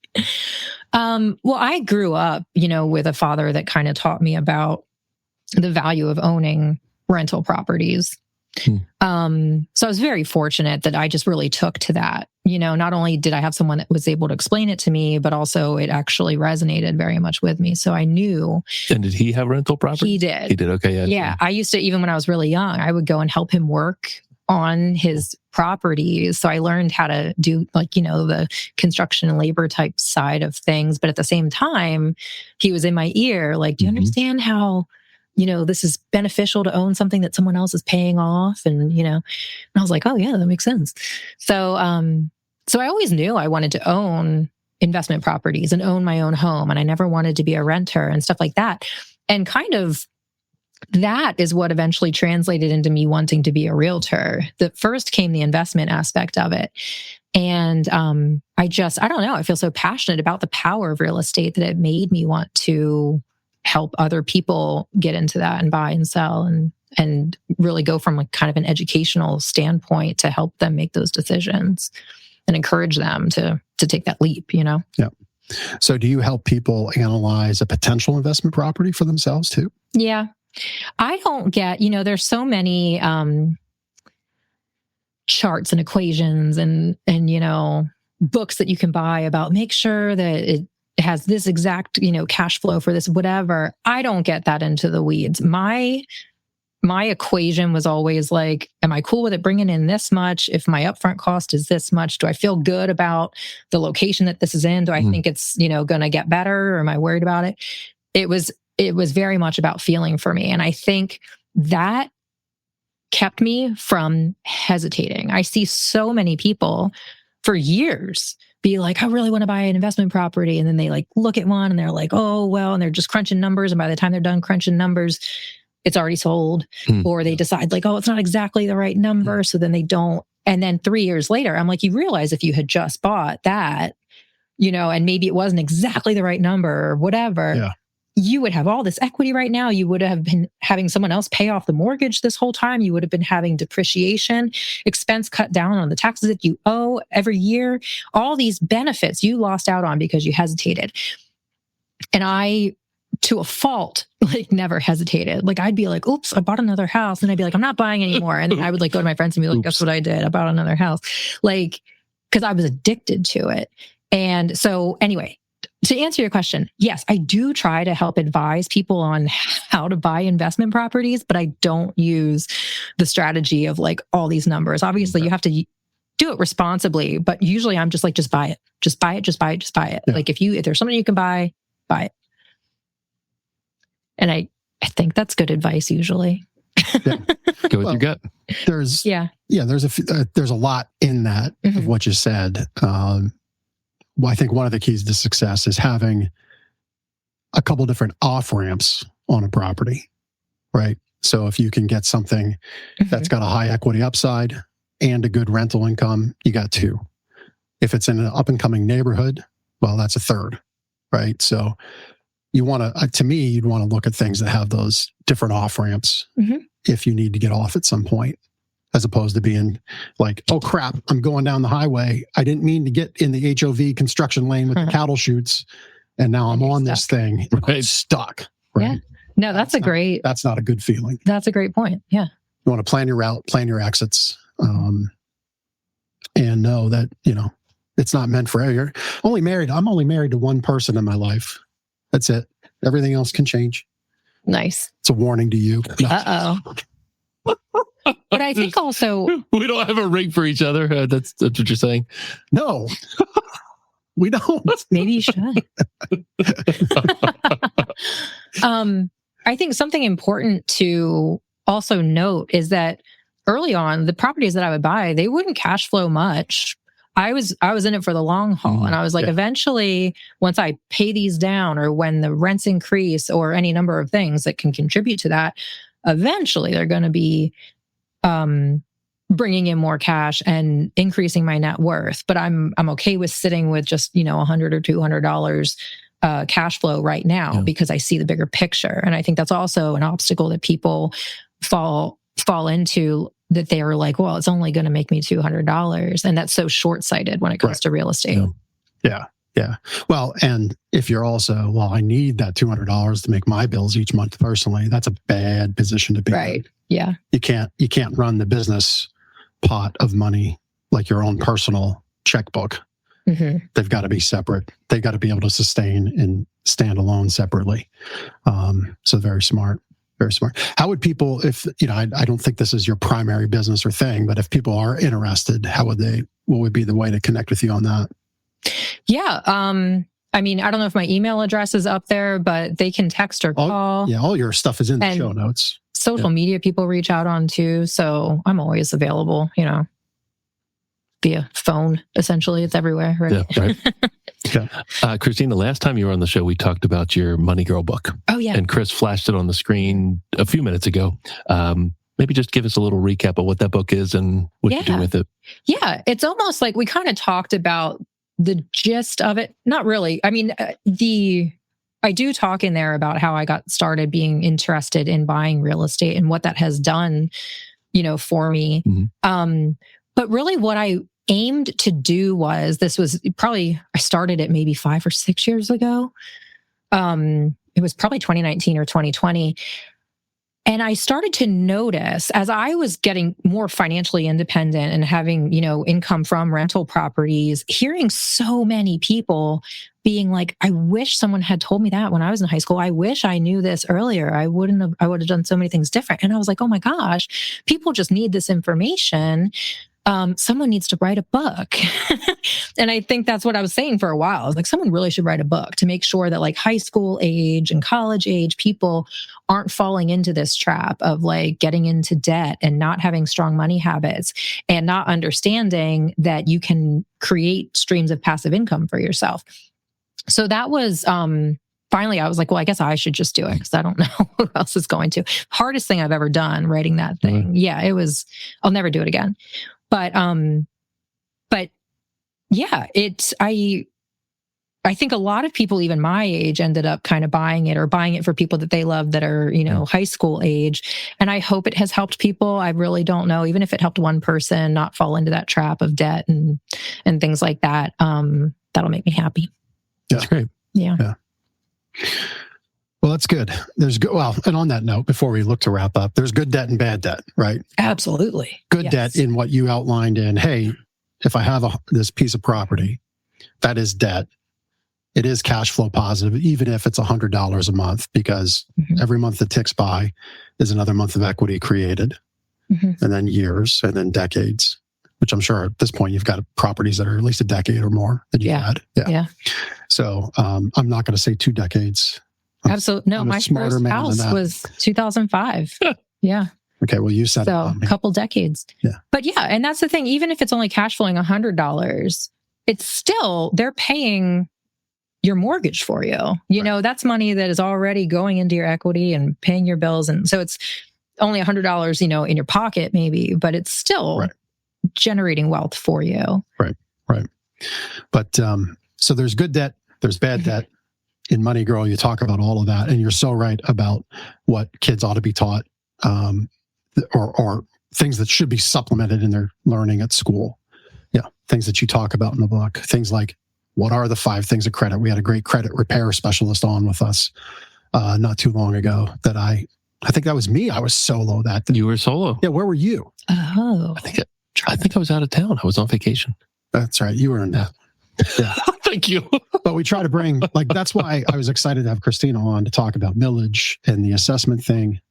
[SPEAKER 3] Well, I grew up, with a father that kind of taught me about the value of owning rental properties. So I was very fortunate that I just really took to that. Not only did I have someone that was able to explain it to me, but also it actually resonated very much with me. So I knew.
[SPEAKER 2] And did he have rental property?
[SPEAKER 3] He did.
[SPEAKER 2] He did. Okay.
[SPEAKER 3] Yeah. I used to, even when I was really young, I would go and help him work on his properties. So I learned how to do the construction and labor type side of things. But at the same time, he was in my ear, do you understand how, this is beneficial to own something that someone else is paying off? And, and I was like, oh yeah, that makes sense. So, so I always knew I wanted to own investment properties and own my own home. And I never wanted to be a renter and stuff like that. And kind of that is what eventually translated into me wanting to be a realtor. The first came the investment aspect of it. And I don't know, I feel so passionate about the power of real estate that it made me want to help other people get into that and buy and sell and really go from kind of an educational standpoint to help them make those decisions and encourage them to take that leap,
[SPEAKER 1] Yeah. So do you help people analyze a potential investment property for themselves too?
[SPEAKER 3] Yeah. I don't get, there's so many charts and equations and books that you can buy about make sure that it has this exact, cash flow for this, whatever. I don't get that into the weeds. My equation was always like, am I cool with it bringing in this much? If my upfront cost is this much, do I feel good about the location that this is in? Do I think it's, going to get better, or am I worried about it? It was very much about feeling for me. And I think that kept me from hesitating. I see so many people for years be like, I really want to buy an investment property. And then they like look at one and they're like, oh, well, and they're just crunching numbers. And by the time they're done crunching numbers, it's already sold. Or they decide like, oh, it's not exactly the right number. So then they don't. And then 3 years later, I'm like, you realize if you had just bought that, and maybe it wasn't exactly the right number or whatever, you would have all this equity right now. You would have been having someone else pay off the mortgage this whole time. You would have been having depreciation, expense cut down on the taxes that you owe every year. All these benefits you lost out on because you hesitated. And I, to a fault, like never hesitated. Like I'd be like, oops, I bought another house. And I'd be like, I'm not buying anymore. And I would like go to my friends and be like, guess what I did? I bought another house. Like, because I was addicted to it. And so anyway, to answer your question, yes, I do try to help advise people on how to buy investment properties, but I don't use the strategy of like all these numbers. Obviously, you have to do it responsibly, but usually I'm just like, just buy it. Just buy it, just buy it, just buy it. Yeah. Like if there's something you can buy it. And I think that's good advice usually.
[SPEAKER 2] Yeah. Go with your gut.
[SPEAKER 1] There's a lot in that of what you said. Well, I think one of the keys to success is having a couple different off ramps on a property, right? So if you can get something that's got a high equity upside and a good rental income, you got two. If it's in an up and coming neighborhood, well, that's a third, right? So you want to, to me, you'd want to look at things that have those different off ramps if you need to get off at some point, as opposed to being like, oh crap, I'm going down the highway. I didn't mean to get in the HOV construction lane with the cattle chutes. And now I'm on this thing. I'm stuck. Right?
[SPEAKER 3] Yeah. No, that's
[SPEAKER 1] not a good feeling.
[SPEAKER 3] That's a great point. Yeah.
[SPEAKER 1] You want to plan your route, plan your exits, and know that, it's not meant for you. I'm only married to one person in my life. That's it. Everything else can change.
[SPEAKER 3] Nice.
[SPEAKER 1] It's a warning to you. No.
[SPEAKER 3] Uh-oh. But I think also
[SPEAKER 2] we don't have a ring for each other. That's what you're saying.
[SPEAKER 1] No, we don't.
[SPEAKER 3] Maybe you should. I think something important to also note is that early on, the properties that I would buy, they wouldn't cash flow much. I was in it for the long haul. And I was like, eventually, once I pay these down, or when the rents increase, or any number of things that can contribute to that, eventually they're going to be bringing in more cash and increasing my net worth. But I'm okay with sitting with just, $100 or $200 cash flow right now because I see the bigger picture. And I think that's also an obstacle that people fall into, that they are like, well, it's only going to make me $200. And that's so short-sighted when it comes to real estate.
[SPEAKER 1] Yeah. Well, and if you're also, well, I need that $200 to make my bills each month personally, that's a bad position to be in.
[SPEAKER 3] Yeah.
[SPEAKER 1] You can't run the business pot of money like your own personal checkbook. They've got to be separate. They've got to be able to sustain and stand alone separately. So very smart. Very smart. How would people, if, I don't think this is your primary business or thing, but if people are interested, what would be the way to connect with you on that?
[SPEAKER 3] Yeah. I mean, I don't know if my email address is up there, but they can text or call.
[SPEAKER 1] All your stuff is in the show notes.
[SPEAKER 3] Social media people reach out on too. So I'm always available, via phone, essentially. It's everywhere, right?
[SPEAKER 2] Yeah, right. Christina, last time you were on the show, we talked about your Money Girl book.
[SPEAKER 3] Oh, yeah.
[SPEAKER 2] And Chris flashed it on the screen a few minutes ago. Maybe just give us a little recap of what that book is and what you do with it.
[SPEAKER 3] Yeah, it's almost like we kind of talked about the gist of it. Not really. I mean, I do talk in there about how I got started being interested in buying real estate and what that has done, for me. But really what I aimed to do this was probably, I started it maybe 5 or 6 years ago. It was probably 2019 or 2020. And I started to notice as I was getting more financially independent and having, income from rental properties, hearing so many people being like, I wish someone had told me that when I was in high school. I wish I knew this earlier. I would have done so many things different. And I was like, oh my gosh, people just need this information. Someone needs to write a book. And I think that's what I was saying for a while. I was like, someone really should write a book to make sure that like high school age and college age people aren't falling into this trap of like getting into debt and not having strong money habits and not understanding that you can create streams of passive income for yourself. So that was, finally, I was like, well, I guess I should just do it because I don't know who else is going to. Hardest thing I've ever done, writing that thing. Mm-hmm. Yeah, it was, I'll never do it again. But yeah, I think a lot of people, even my age, ended up kind of buying it or buying it for people that they love that are, high school age. And I hope it has helped people. I really don't know, even if it helped one person not fall into that trap of debt and things like that. That'll make me happy.
[SPEAKER 2] That's great.
[SPEAKER 3] Yeah.
[SPEAKER 1] Well, that's good. There's good. Well, and on that note, before we look to wrap up, there's good debt and bad debt, right?
[SPEAKER 3] Absolutely.
[SPEAKER 1] Good debt in what you outlined in, hey, if I have this piece of property, that is debt. It is cash flow positive, even if it's $100 a month, because every month that ticks by is another month of equity created, and then years, and then decades, which I'm sure at this point you've got properties that are at least a decade or more that you had. Yeah. So I'm not going to say 2 decades.
[SPEAKER 3] Absolutely. No, my first house was 2005. Yeah.
[SPEAKER 1] Okay. Well, you said
[SPEAKER 3] so a couple decades.
[SPEAKER 1] Yeah.
[SPEAKER 3] But yeah, and that's the thing. Even if it's only cash flowing $100, it's still, they're paying your mortgage for you. You know, that's money that is already going into your equity and paying your bills. And so it's only $100, in your pocket maybe, but it's still generating wealth for you.
[SPEAKER 1] Right. But so there's good debt, there's bad debt. In Money Girl, you talk about all of that, and you're so right about what kids ought to be taught, or things that should be supplemented in their learning at school. Yeah, things that you talk about in the book. Things like, what are the 5 things of credit? We had a great credit repair specialist on with us not too long ago. That I think that was me. I was solo that day.
[SPEAKER 2] You were solo.
[SPEAKER 1] Yeah, where were you?
[SPEAKER 3] Oh,
[SPEAKER 2] I think I was out of town. I was on vacation.
[SPEAKER 1] That's right. You were in that. Yeah.
[SPEAKER 2] Thank you.
[SPEAKER 1] But we try to bring, that's why I was excited to have Christina on to talk about millage and the assessment thing.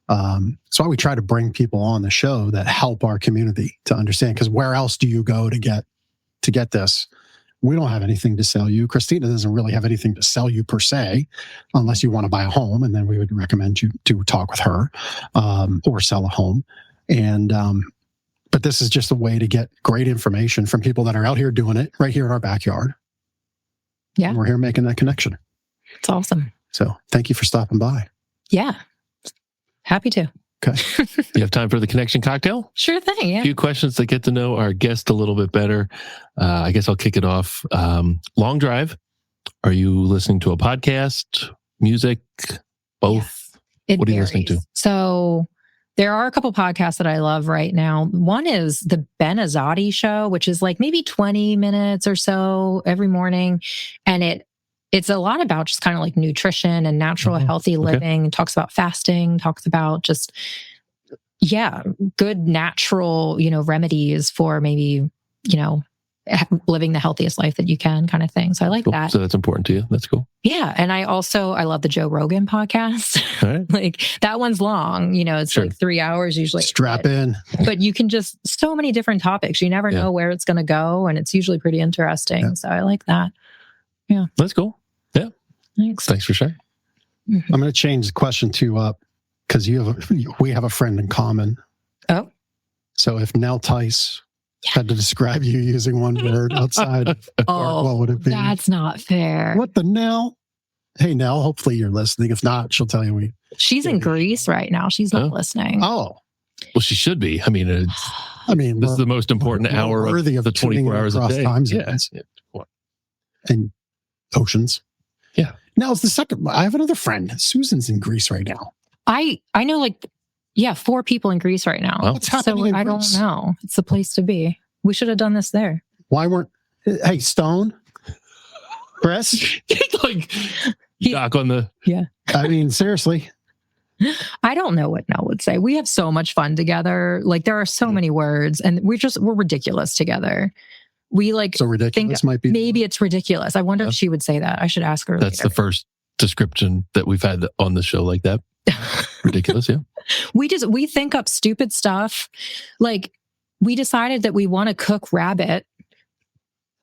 [SPEAKER 1] That's why we try to bring people on the show that help our community to understand, because where else do you go to get this? We don't have anything to sell you. Christina doesn't really have anything to sell you per se, unless you want to buy a home, and then we would recommend you to talk with her or sell a home. And but this is just a way to get great information from people that are out here doing it right here in our backyard.
[SPEAKER 3] Yeah.
[SPEAKER 1] And we're here making that connection.
[SPEAKER 3] It's awesome.
[SPEAKER 1] So thank you for stopping by.
[SPEAKER 3] Yeah. Happy to.
[SPEAKER 1] Okay.
[SPEAKER 2] You have time for the connection cocktail?
[SPEAKER 3] Sure thing. Yeah.
[SPEAKER 2] A few questions to get to know our guest a little bit better. I guess I'll kick it off. Long drive. Are you listening to a podcast, music, both?
[SPEAKER 3] It
[SPEAKER 2] what are you
[SPEAKER 3] varies.
[SPEAKER 2] listening to?
[SPEAKER 3] So there are a couple podcasts that I love right now. One is the Ben Azadi Show, which is like maybe 20 minutes or so every morning. And it's a lot about just kind of like nutrition and natural, healthy living. It talks about fasting, talks about just, good natural, remedies for maybe, living the healthiest life that you can, kind of thing. So I like that.
[SPEAKER 2] So that's important to you. That's cool.
[SPEAKER 3] Yeah. And I love the Joe Rogan podcast.
[SPEAKER 2] All right.
[SPEAKER 3] Like that one's long, it's like 3 hours usually.
[SPEAKER 1] Strap in.
[SPEAKER 3] But you can just, so many different topics. You never know where it's going to go. And it's usually pretty interesting. Yeah. So I like that. Yeah.
[SPEAKER 2] That's cool. Yeah.
[SPEAKER 3] Thanks
[SPEAKER 2] for sharing.
[SPEAKER 1] I'm going to change the question to, because we have a friend in common.
[SPEAKER 3] Oh.
[SPEAKER 1] So if Nell Tice had to describe you using one word outside of art, what would it be?
[SPEAKER 3] That's not fair.
[SPEAKER 1] What the Nell? Hey, Nell, hopefully you're listening. If not, she'll tell you
[SPEAKER 3] she's in Greece right now. She's not listening.
[SPEAKER 1] Oh.
[SPEAKER 2] Well, she should be. I mean, this is the most important hour of the 24 hours a day.
[SPEAKER 1] Time zones. And oceans.
[SPEAKER 2] Yeah.
[SPEAKER 1] Now it's the second. I have another friend. Susan's in Greece right now.
[SPEAKER 3] I know 4 people in Greece right now.
[SPEAKER 1] What's happening in
[SPEAKER 3] I
[SPEAKER 1] Greece?
[SPEAKER 3] don't know. It's the place to be. We should have done this there.
[SPEAKER 1] Why weren't? Hey, Stone, Chris.
[SPEAKER 2] Like knock on the.
[SPEAKER 3] Yeah.
[SPEAKER 1] I mean, seriously.
[SPEAKER 3] I don't know what Nell would say. We have so much fun together. Like there are so many words, and we're ridiculous together. We like
[SPEAKER 1] so ridiculous
[SPEAKER 3] think
[SPEAKER 1] might be.
[SPEAKER 3] Maybe it's ridiculous. I wonder if she would say that. I should ask her.
[SPEAKER 2] That's
[SPEAKER 3] later.
[SPEAKER 2] the first description that we've had on the show like that. Ridiculous, yeah.
[SPEAKER 3] We think up stupid stuff. Like we decided that we want to cook rabbit.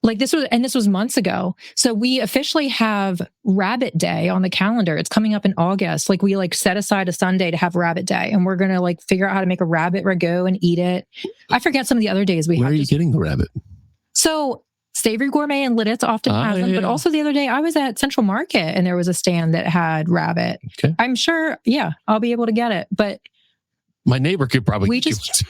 [SPEAKER 3] Like this was months ago. So we officially have Rabbit Day on the calendar. It's coming up in August. Like we like set aside a Sunday to have Rabbit Day, and we're going to like figure out how to make a rabbit ragout and eat it. I forget some of the other days we have.
[SPEAKER 2] Where are you getting the rabbit?
[SPEAKER 3] So Savory Gourmet and Lidditz often has them, but also the other day I was at Central Market and there was a stand that had rabbit.
[SPEAKER 2] Okay.
[SPEAKER 3] I'm sure, I'll be able to get it, but
[SPEAKER 2] my neighbor could probably.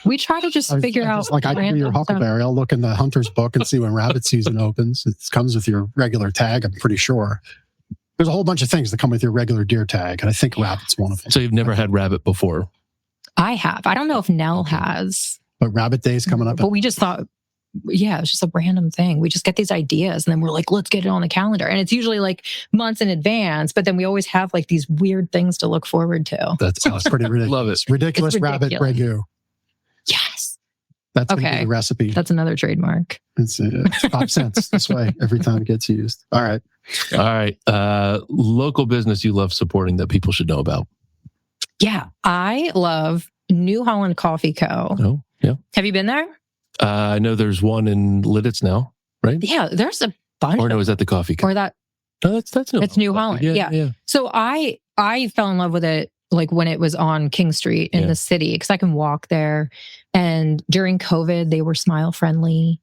[SPEAKER 3] We try to just figure out.
[SPEAKER 1] Like I can do your Huckleberry. I'll look in the hunter's book and see when rabbit season opens. It comes with your regular tag, I'm pretty sure. There's a whole bunch of things that come with your regular deer tag, and I think rabbit's one of them.
[SPEAKER 2] So you've never had rabbit before?
[SPEAKER 3] I have. I don't know if Nell has.
[SPEAKER 1] But Rabbit Day's coming up.
[SPEAKER 3] But we just thought, it's just a random thing. We just get these ideas and then we're like, let's get it on the calendar. And it's usually like months in advance, but then we always have like these weird things to look forward to.
[SPEAKER 1] That's pretty ridiculous.
[SPEAKER 2] Love it.
[SPEAKER 1] Ridiculous rabbit ragout.
[SPEAKER 3] Yes.
[SPEAKER 1] That's going to be the recipe.
[SPEAKER 3] That's another trademark.
[SPEAKER 1] It's 5 cents this way every time it gets used. All right.
[SPEAKER 2] Local business you love supporting that people should know about.
[SPEAKER 3] Yeah. I love New Holland Coffee Co.
[SPEAKER 2] Oh, yeah.
[SPEAKER 3] Have you been there?
[SPEAKER 2] I know there's one in Lidditz now, right?
[SPEAKER 3] Yeah, there's a bunch.
[SPEAKER 2] Or no, is that the coffee co?
[SPEAKER 3] Or that?
[SPEAKER 2] No, that's New
[SPEAKER 3] It's New Holland. Yeah. So I fell in love with it like when it was on King Street in the city, because I can walk there. And during COVID, they were smile friendly,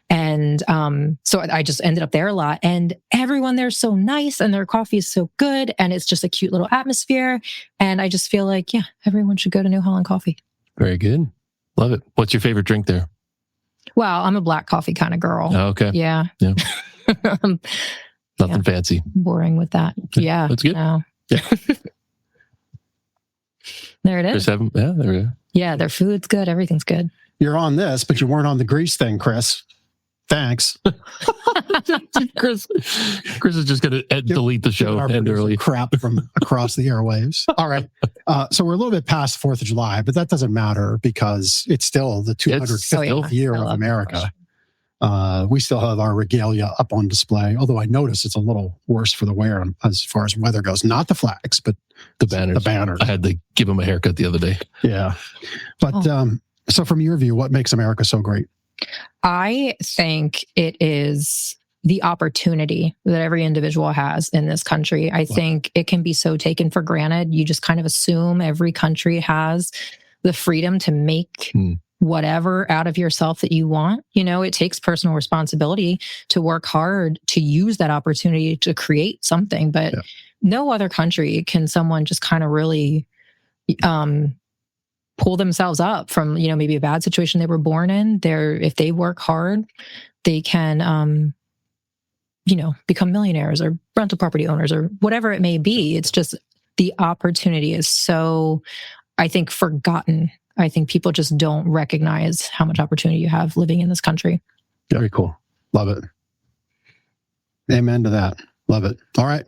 [SPEAKER 3] and so I just ended up there a lot. And everyone there's so nice, and their coffee is so good, and it's just a cute little atmosphere. And I just feel like everyone should go to New Holland Coffee.
[SPEAKER 2] Very good, love it. What's your favorite drink there?
[SPEAKER 3] Well, I'm a black coffee kind of girl.
[SPEAKER 2] Oh, okay.
[SPEAKER 3] Yeah.
[SPEAKER 2] Nothing fancy.
[SPEAKER 3] Boring with that. Yeah.
[SPEAKER 2] That's good.
[SPEAKER 3] No.
[SPEAKER 2] Yeah.
[SPEAKER 3] There it is.
[SPEAKER 2] There we go.
[SPEAKER 3] Yeah, their food's good. Everything's good.
[SPEAKER 1] You're on this, but you weren't on the grease thing, Chris. Thanks.
[SPEAKER 2] Chris is just going to delete the show end early.
[SPEAKER 1] Crap from across the airwaves. All right. So we're a little bit past 4th of July, but that doesn't matter because it's still the 250th year of America. We still have our regalia up on display, although I notice it's a little worse for the wear as far as weather goes. Not the flags, but
[SPEAKER 2] the banners.
[SPEAKER 1] The banners.
[SPEAKER 2] I had to give him a haircut the other day.
[SPEAKER 1] Yeah. But so from your view, what makes America so great?
[SPEAKER 3] I think it is the opportunity that every individual has in this country. I think it can be so taken for granted. You just kind of assume every country has the freedom to make whatever out of yourself that you want. It takes personal responsibility to work hard to use that opportunity to create something. But no other country can someone just kind of really pull themselves up from, maybe a bad situation they were born in. If they work hard, they can, become millionaires or rental property owners or whatever it may be. It's just the opportunity is so, I think, forgotten. I think people just don't recognize how much opportunity you have living in this country.
[SPEAKER 1] Very cool. Love it. Amen to that. Love it. All right.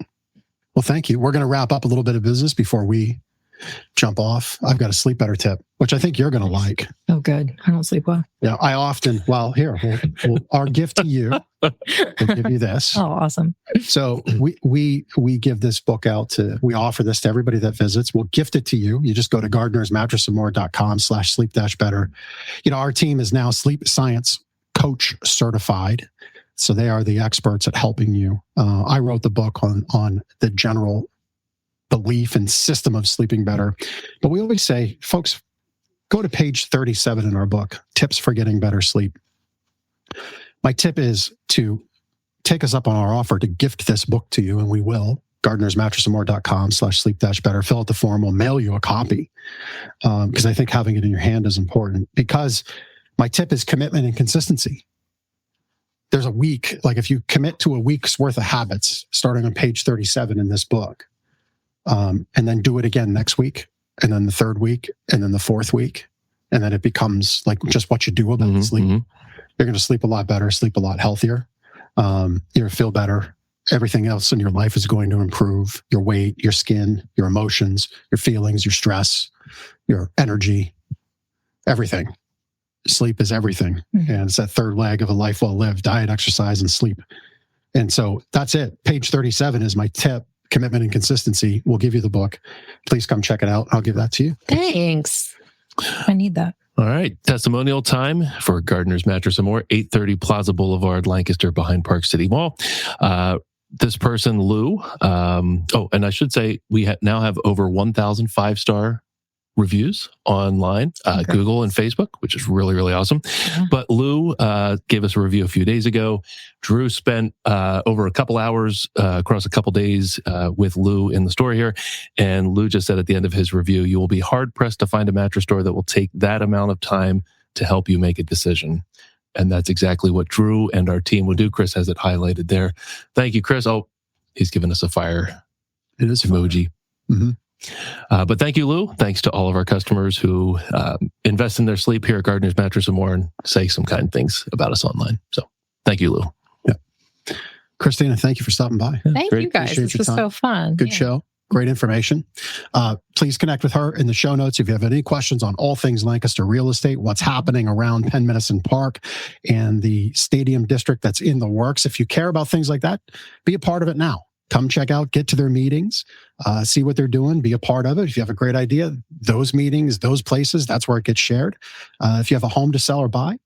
[SPEAKER 1] Well, thank you. We're going to wrap up a little bit of business before we jump off. I've got a sleep better tip, which I think you're going to like.
[SPEAKER 3] Oh, good. I don't sleep well.
[SPEAKER 1] Yeah, I often, our gift to you, we'll give you this.
[SPEAKER 3] Oh, awesome.
[SPEAKER 1] So we give this book out we offer this to everybody that visits. We'll gift it to you. You just go to gardnersmattressandmore.com/sleep-better. Our team is now sleep science coach certified. So they are the experts at helping you. I wrote the book on the general belief and system of sleeping better. But we always say, folks, go to page 37 in our book, Tips for Getting Better Sleep. My tip is to take us up on our offer to gift this book to you, and we will. gardnersmattressandmore.com/sleep-better. Fill out the form. We'll mail you a copy because I think having it in your hand is important. Because my tip is commitment and consistency. There's a week, like if you commit to a week's worth of habits, starting on page 37 in this book, and then do it again next week, and then the third week, and then the fourth week, and then it becomes like just what you do about sleep. You're going to sleep a lot better, sleep a lot healthier. You're going to feel better. Everything else in your life is going to improve. Your weight, your skin, your emotions, your feelings, your stress, your energy, everything. Sleep is everything.
[SPEAKER 3] Mm-hmm.
[SPEAKER 1] And it's that third leg of a life well lived: diet, exercise, and sleep. And so that's it. Page 37 is my tip: commitment and consistency. We'll give you the book. Please come check it out. I'll give that to you.
[SPEAKER 3] Thanks. I need that.
[SPEAKER 2] All right. Testimonial time for Gardner's Mattress and More, 830 Plaza Boulevard, Lancaster, behind Park City Mall. This person, Lou, and I should say we now have over 1,000 5-star reviews online, Google and Facebook, which is really, really awesome. Yeah. But Lou gave us a review a few days ago. Drew spent over a couple hours across a couple days with Lou in the store here. And Lou just said at the end of his review, you will be hard-pressed to find a mattress store that will take that amount of time to help you make a decision. And that's exactly what Drew and our team will do. Chris has it highlighted there. Thank you, Chris. Oh, he's given us a fire.
[SPEAKER 1] It is
[SPEAKER 2] emoji.
[SPEAKER 1] Mm-hmm.
[SPEAKER 2] But thank you, Lou. Thanks to all of our customers who invest in their sleep here at Gardner's Mattress and More and say some kind things about us online. So thank you, Lou.
[SPEAKER 1] Yeah. Christina, thank you for stopping by.
[SPEAKER 3] Thank you guys. This was so fun.
[SPEAKER 1] Good show. Great information. Please connect with her in the show notes if you have any questions on all things Lancaster real estate, what's happening around Penn Medicine Park and the stadium district that's in the works. If you care about things like that, be a part of it now. Come check out, get to their meetings, see what they're doing, be a part of it. If you have a great idea, those meetings, those places, that's where it gets shared. If you have a home to sell or buy,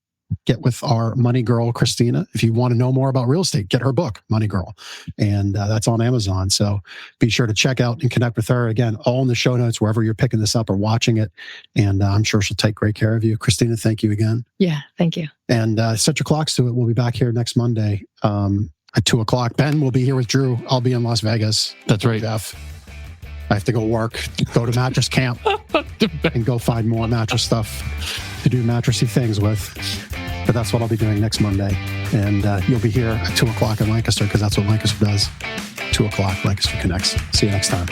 [SPEAKER 1] get with our money girl, Christina. If you want to know more about real estate, get her book, Money Girl. And that's on Amazon. So be sure to check out and connect with her. Again, all in the show notes, wherever you're picking this up or watching it. And I'm sure she'll take great care of you. Christina, thank you again.
[SPEAKER 3] Yeah, thank you.
[SPEAKER 1] And set your clocks to it. We'll be back here next Monday at 2:00. Ben will be here with Drew. I'll be in Las Vegas.
[SPEAKER 2] That's right.
[SPEAKER 1] Jeff. I have to go work, go to mattress camp, and go find more mattress stuff to do mattressy things with. But that's what I'll be doing next Monday. And you'll be here at 2:00 in Lancaster, because that's what Lancaster does. 2:00, Lancaster Connects. See you next time.